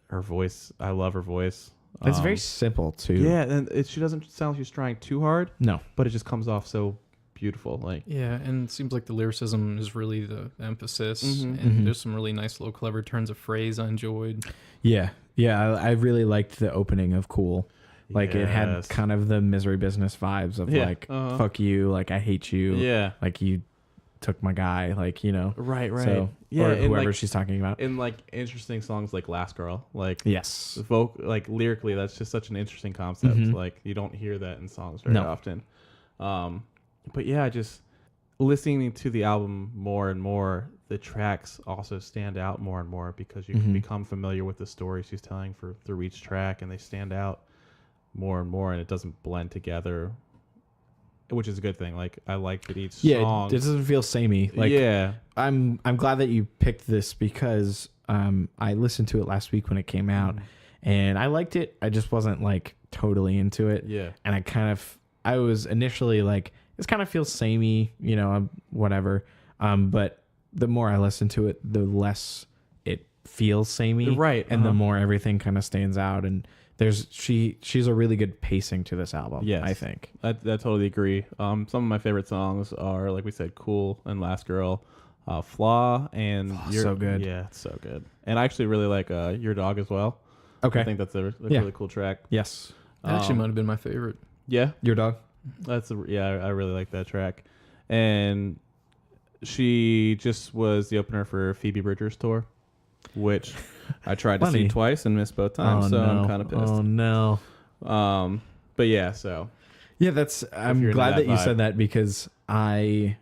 Her voice, I love her voice. It's very simple too. Yeah, and she doesn't sound like she's trying too hard. No, but it just comes off so beautiful. Like, yeah, and it seems like the lyricism is really the emphasis, and there's some really nice little clever turns of phrase I enjoyed. Yeah, I really liked the opening of Cool. Like it had kind of the Misery Business vibes of like, fuck you, like I hate you. Yeah. Like you took my guy, like, you know. Right. So, yeah. or whoever like, she's talking about. In like interesting songs like Last Girl. Like yes. Like lyrically, that's just such an interesting concept. Like you don't hear that in songs very often. But yeah, just listening to the album more and more, the tracks also stand out more and more because you can become familiar with the story she's telling through each track, and they stand out more and more, and it doesn't blend together, which is a good thing. Like I like that each song. It doesn't feel samey. Like I'm glad that you picked this because I listened to it last week when it came out, and I liked it. I just wasn't like totally into it. Yeah, and I was initially like, this kind of feels samey, you know, whatever. But the more I listen to it, the less it feels samey, right? And the more everything kind of stands out. And she's a really good pacing to this album. Yes, I think I totally agree. Some of my favorite songs are, like we said, "Cool" and "Last Girl," "Flaw" and so good. Yeah, it's so good. And I actually really like "Your Dog" as well. Okay, I think that's a really cool track. Yes, that actually might have been my favorite. Yeah, Your Dog. I really like that track. And she just was the opener for Phoebe Bridgers' tour, which I tried to see twice and missed both times. I'm kind of pissed. Oh no. But yeah, so yeah, I'm glad that you said that because I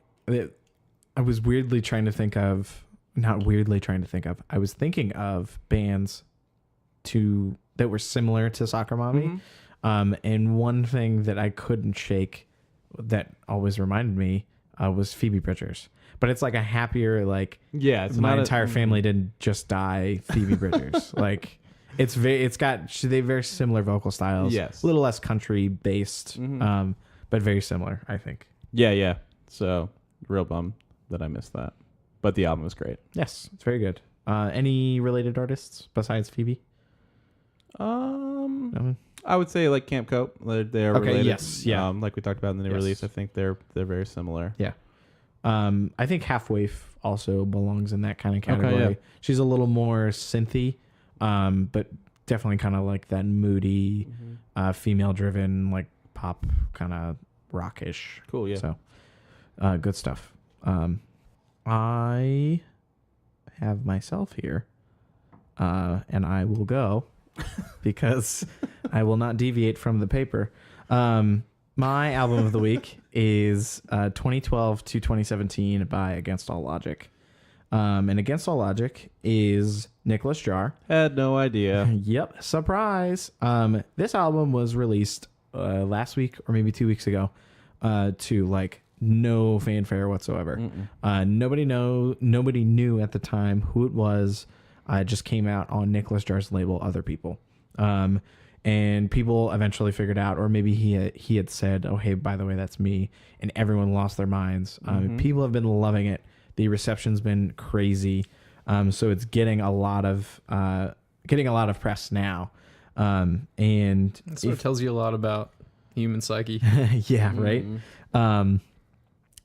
was weirdly trying to think of, not weirdly trying to think of, I was thinking of bands that were similar to Soccer Mommy. And one thing that I couldn't shake that always reminded me was Phoebe Bridgers. But it's like a happier, like, it's my entire family didn't just die Phoebe Bridgers. Like, they have very similar vocal styles. Yes. A little less country based, but very similar, I think. Yeah. So, real bum that I missed that. But the album was great. Yes, it's very good. Any related artists besides Phoebe? No. I would say like Camp Cope. They're okay. Related. Yes. Yeah. Like we talked about in the new release, I think they're very similar. Yeah. I think Half Waif also belongs in that kind of category. Okay, yeah. She's a little more synthy, but definitely kind of like that moody, female-driven, like pop kind of rockish. Cool. Yeah. So, good stuff. I have myself here, and I will go. Because I will not deviate from the paper. My album of the week is 2012 to 2017 by Against All Logic. And Against All Logic is Nicholas Jar. Had no idea. Yep, surprise. This album was released last week or maybe 2 weeks ago to like no fanfare whatsoever. Nobody knew at the time who it was. It just came out on Nicholas Jar's label, Other People. And people eventually figured out, or maybe he had said, oh, hey, by the way, that's me. And everyone lost their minds. People have been loving it. The reception's been crazy. So it's getting a lot of press now. And that sort of tells you a lot about human psyche. Yeah, right. And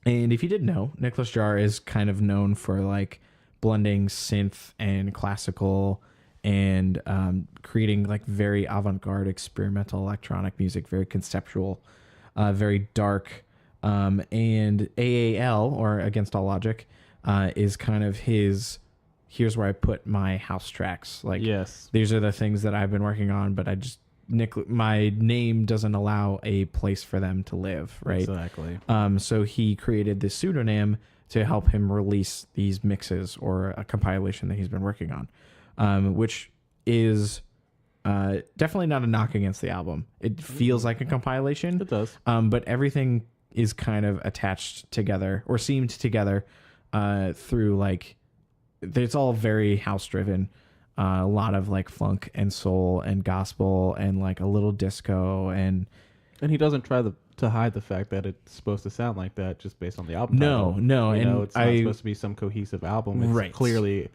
if you didn't know, Nicholas Jar is kind of known for like blending synth and classical and creating like very avant-garde experimental electronic music, very conceptual, very dark. And AAL, or Against All Logic, is kind of here's where I put my house tracks. Like, yes, these are the things that I've been working on, but my name doesn't allow a place for them to live, right? Exactly. So he created this pseudonym to help him release these mixes or a compilation that he's been working on, which is definitely not a knock against the album. It feels like a compilation. It does. But everything is kind of attached together or seamed together through like, it's all very house driven. A lot of like funk and soul and gospel and like a little disco and he doesn't try to hide the fact that it's supposed to sound like that just based on the album no title. And it's not supposed to be some cohesive album. It's clearly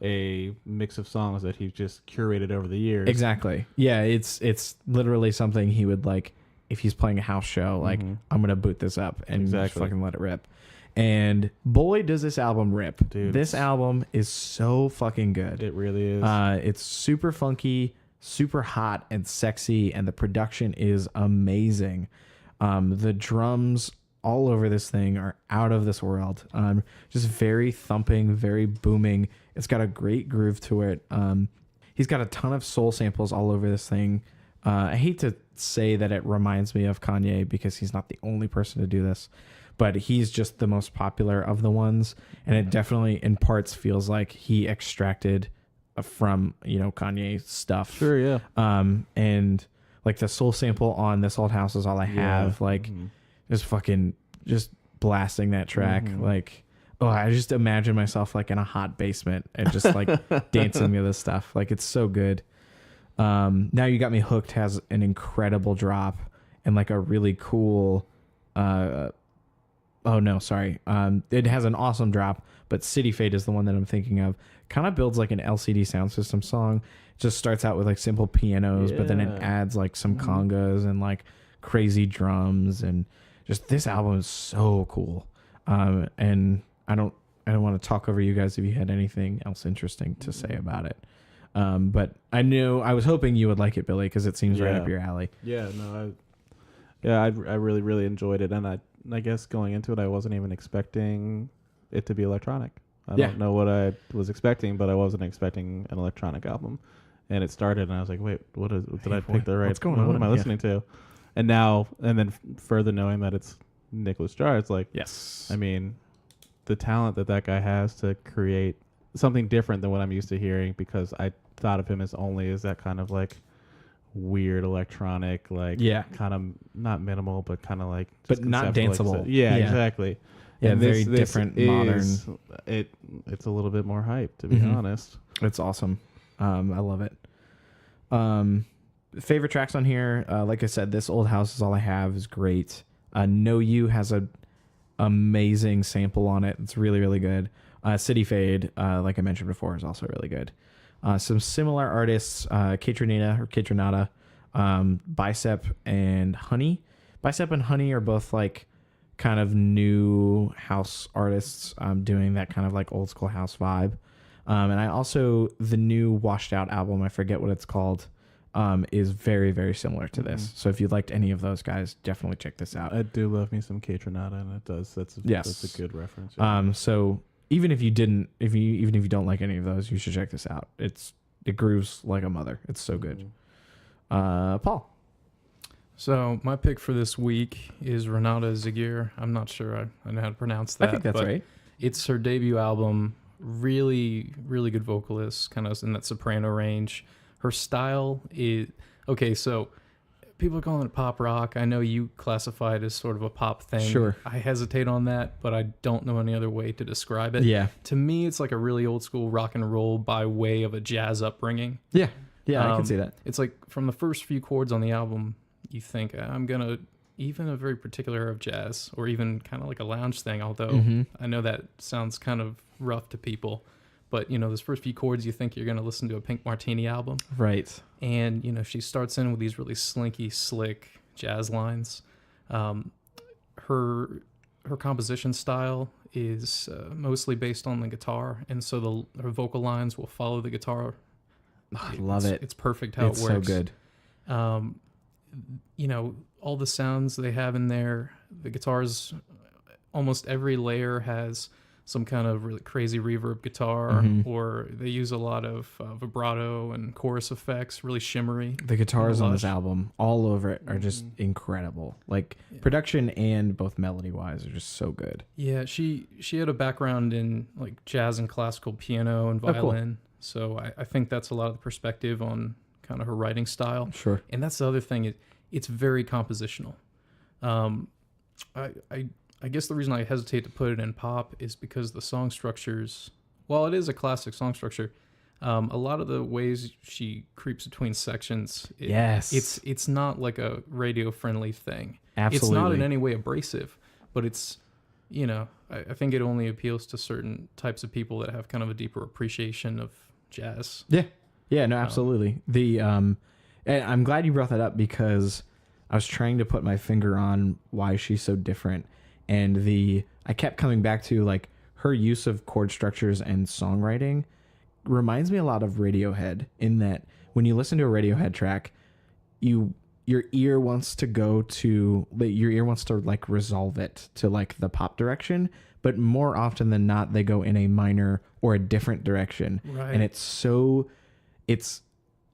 a mix of songs that he's just curated over the years. Exactly. Yeah, it's literally something he would like if he's playing a house show, like I'm gonna boot this up and just fucking let it rip. And boy, does this album rip. Dude, this album is so fucking good. It really is. It's super funky, super hot and sexy, and the production is amazing. The drums all over this thing are out of this world. Just very thumping, very booming. It's got a great groove to it. He's got a ton of soul samples all over this thing. I hate to say that it reminds me of Kanye because he's not the only person to do this, but he's just the most popular of the ones. And it definitely in parts feels like he extracted from, Kanye stuff. Sure, yeah. And like the soul sample on This Old House Is All I Have, like just blasting that track. Like, oh, I just imagine myself like in a hot basement and just like dancing to this stuff. Like, it's so good. Now You Got Me Hooked has an incredible drop and like a really cool, it has an awesome drop, but City Fade is the one that I'm thinking of. Kind of builds like an LCD Sound System song. It just starts out with like simple pianos, but then it adds like some congas and like crazy drums, and just this album is so cool. And I don't want to talk over you guys if you had anything else interesting to say about it. But I was hoping you would like it, Billy, because it seems right up your alley. Yeah, no, I really, really enjoyed it. And I guess going into it, I wasn't even expecting it to be electronic. I don't know what I was expecting, but I wasn't expecting an electronic album. And it started, and I was like, wait, did I pick the right? What's going on? What am I listening to? And then further knowing that it's Nicholas Chara, it's like, yes. I mean, the talent that guy has to create something different than what I'm used to hearing, because I thought of him as only as that kind of like weird electronic, like kind of not minimal, but kind of like, but not danceable. Exactly. Yeah, and very different, modern. It's a little bit more hype, to be honest. It's awesome. I love it. Favorite tracks on here, like I said, This Old House Is All I Have is great. Know You has a amazing sample on it. It's really, really good. City Fade, like I mentioned before, is also really good. Some similar artists, Kaytranada, Bicep and Honey. Bicep and Honey are both like kind of new house artists doing that kind of like old school house vibe. And I also, the new Washed Out album, I forget what it's called, is very, very similar to this. So if you liked any of those guys, definitely check this out. I do love me some Kaytranada, and it does. That's a good reference. Yeah. So even if you don't like any of those, you should check this out. It grooves like a mother. It's so good. Paul. So my pick for this week is Renata Ziguir. I'm not sure I know how to pronounce that. I think that's right. It's her debut album. Really, really good vocalist, kind of in that soprano range. Her style is okay. So people are calling it pop rock. I know you classify it as sort of a pop thing. Sure. I hesitate on that, but I don't know any other way to describe it. Yeah. To me, it's like a really old school rock and roll by way of a jazz upbringing. Yeah. Yeah, I can see that. It's like from the first few chords on the album, you think even a very particular era of jazz, or even kind of like a lounge thing, although I know that sounds kind of rough to people. But, those first few chords, you think you're going to listen to a Pink Martini album. Right. And, she starts in with these really slinky, slick jazz lines. Her composition style is mostly based on the guitar. And so her vocal lines will follow the guitar. I love it. It's perfect how it works. It's so good. All the sounds they have in there, the guitars, almost every layer has some kind of really crazy reverb guitar, or they use a lot of vibrato and chorus effects, really shimmery. The guitars on this album, all over it, are just incredible. Like production and both melody wise are just so good. Yeah, she had a background in like jazz and classical piano and violin, so I think that's a lot of the perspective on kind of her writing style. Sure. And that's the other thing, it's very compositional. I guess the reason I hesitate to put it in pop is because the song structures, while it is a classic song structure, a lot of the ways she creeps between sections, it's not like a radio friendly thing. Absolutely. It's not in any way abrasive, but it's, I think it only appeals to certain types of people that have kind of a deeper appreciation of jazz. Yeah, no, absolutely. And I'm glad you brought that up, because I was trying to put my finger on why she's so different. And I kept coming back to like her use of chord structures and songwriting reminds me a lot of Radiohead in that when you listen to a Radiohead track, your ear wants to like resolve it to like the pop direction, but more often than not they go in a minor or a different direction. Right. And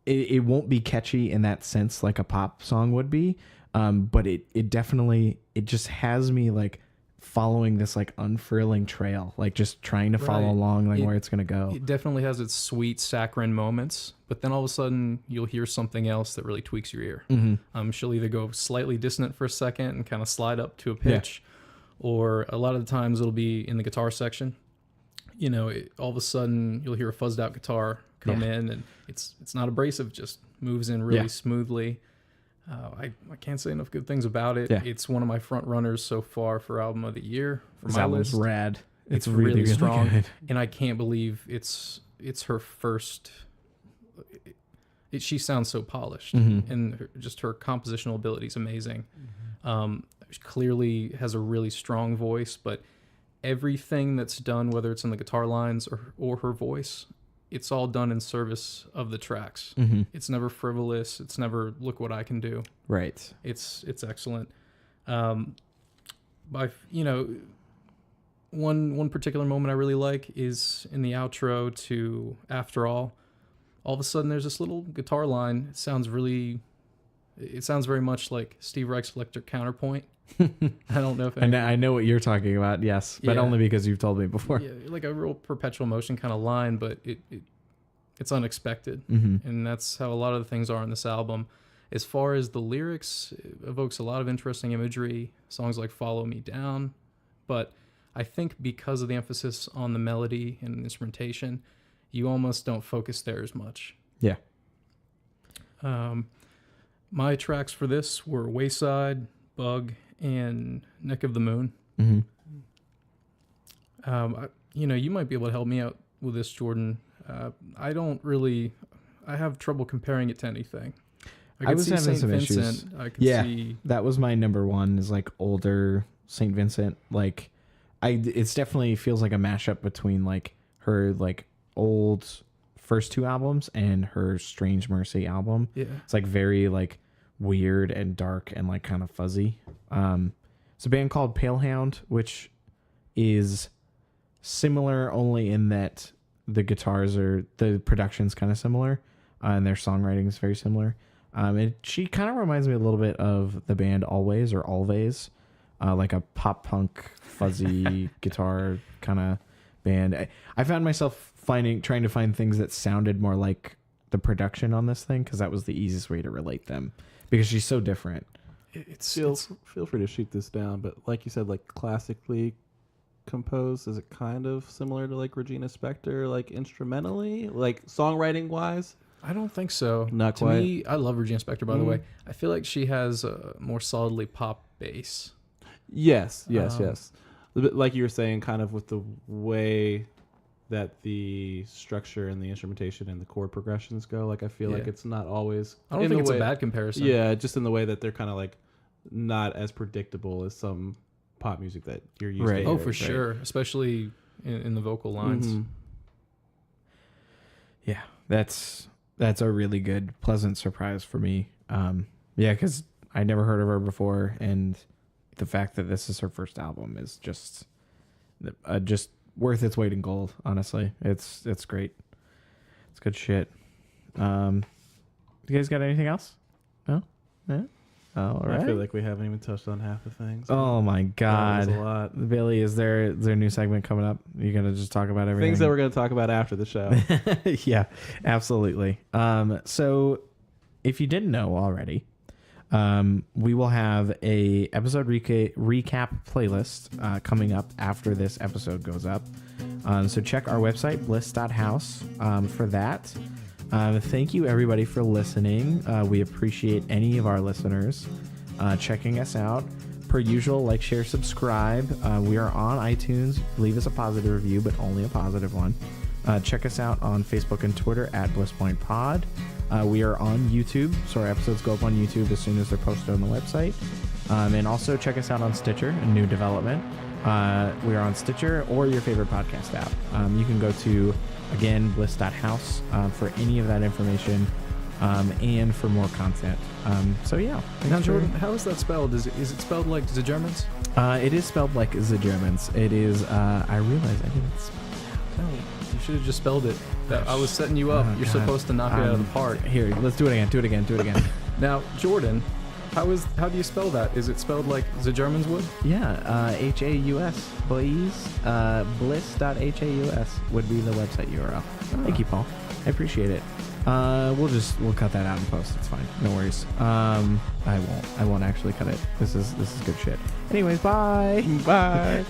it won't be catchy in that sense like a pop song would be, but it definitely just has me like following this like unfurling trail, like just trying to follow along like where it's gonna go. It definitely has its sweet saccharine moments, but then all of a sudden you'll hear something else that really tweaks your ear. She'll either go slightly dissonant for a second and kind of slide up to a pitch, or a lot of the times it'll be in the guitar section. You know, all of a sudden you'll hear a fuzzed out guitar come in, and it's not abrasive, just moves in really smoothly. I can't say enough good things about it. It's one of my front runners so far for album of the year for my list. Rad. It's really strong, and I can't believe it's her first. She sounds so polished, and just her compositional ability is amazing. She clearly has a really strong voice, but everything that's done, whether it's in the guitar lines or her voice, it's all done in service of the tracks. It's never frivolous. It's never look what I can do. Right. It's excellent. One particular moment I really like is in the outro to After All. All of a sudden there's this little guitar line. It sounds very much like Steve Reich's Electric Counterpoint. I don't know if I know what you're talking about, yes, but only because you've told me before. Yeah, like a real perpetual motion kind of line, but it's unexpected, and that's how a lot of the things are on this album. As far as the lyrics, it evokes a lot of interesting imagery, songs like Follow Me Down, but I think because of the emphasis on the melody and instrumentation, you almost don't focus there as much. Yeah. My tracks for this were Wayside, Bug, and Neck of the Moon. You might be able to help me out with this, Jordan. I have trouble comparing it to anything. I was having some issues. I could see that was my number one, is like older St. Vincent. Like it's definitely feels like a mashup between like her like old first two albums and her Strange Mercy album. Yeah. It's like very like weird and dark and like kind of fuzzy. It's a band called Palehound, which is similar only in that the production's kind of similar, and their songwriting is very similar. She kind of reminds me a little bit of the band Always, like a pop punk fuzzy guitar kind of band. I found myself trying to find things that sounded more like the production on this thing, because that was the easiest way to relate them, because she's so different. Feel free to shoot this down, but like you said, like classically composed, is it kind of similar to like Regina Spektor, like instrumentally, like songwriting wise? I don't think so. Not to quite. Me, I love Regina Spektor, by the way. I feel like she has a more solidly pop bass. Yes. Like you were saying, kind of with the way that the structure and the instrumentation and the chord progressions go. Like I feel like it's not always. I don't think it's a bad comparison. Yeah, just in the way that they're kind of like not as predictable as some pop music that you're used to. Oh, for sure, especially in the vocal lines. Yeah, that's a really good, pleasant surprise for me. Because I never heard of her before, and the fact that this is her first album is just worth its weight in gold. Honestly, it's great. It's good shit. You guys got anything else? No. Yeah. All right. I feel like we haven't even touched on half the things. Oh my God. That was a lot. Billy, is there a new segment coming up? You're going to just talk about everything? Things that we're going to talk about after the show. Yeah, absolutely. So if you didn't know already, we will have a episode recap playlist coming up after this episode goes up. So check our website, bliss.house, for that. Thank you, everybody, for listening. We appreciate any of our listeners checking us out. Per usual, like, share, subscribe. We are on iTunes. Leave us a positive review, but only a positive one. Check us out on Facebook and Twitter at BlissPointPod. We are on YouTube, so our episodes go up on YouTube as soon as they're posted on the website. And also check us out on Stitcher, a new development. We are on Stitcher or your favorite podcast app. You can go to, again, bliss.house for any of that information and for more content. So, yeah. Now, Jordan, how is that spelled? Is it spelled like the Germans? It is spelled like the Germans. It is, I realize I didn't spell it out. No, you should have just spelled it. I was setting you up. You're supposed to knock it out of the park. Here, let's do it again. Now, Jordan, how do you spell that? Is it spelled like the Germans would? Yeah, Haus, boys. Bliss.haus would be the website URL. Thank you, Paul. I appreciate it. We'll cut that out in post. It's fine. No worries. I won't actually cut it. This is good shit. Anyways, bye. Bye.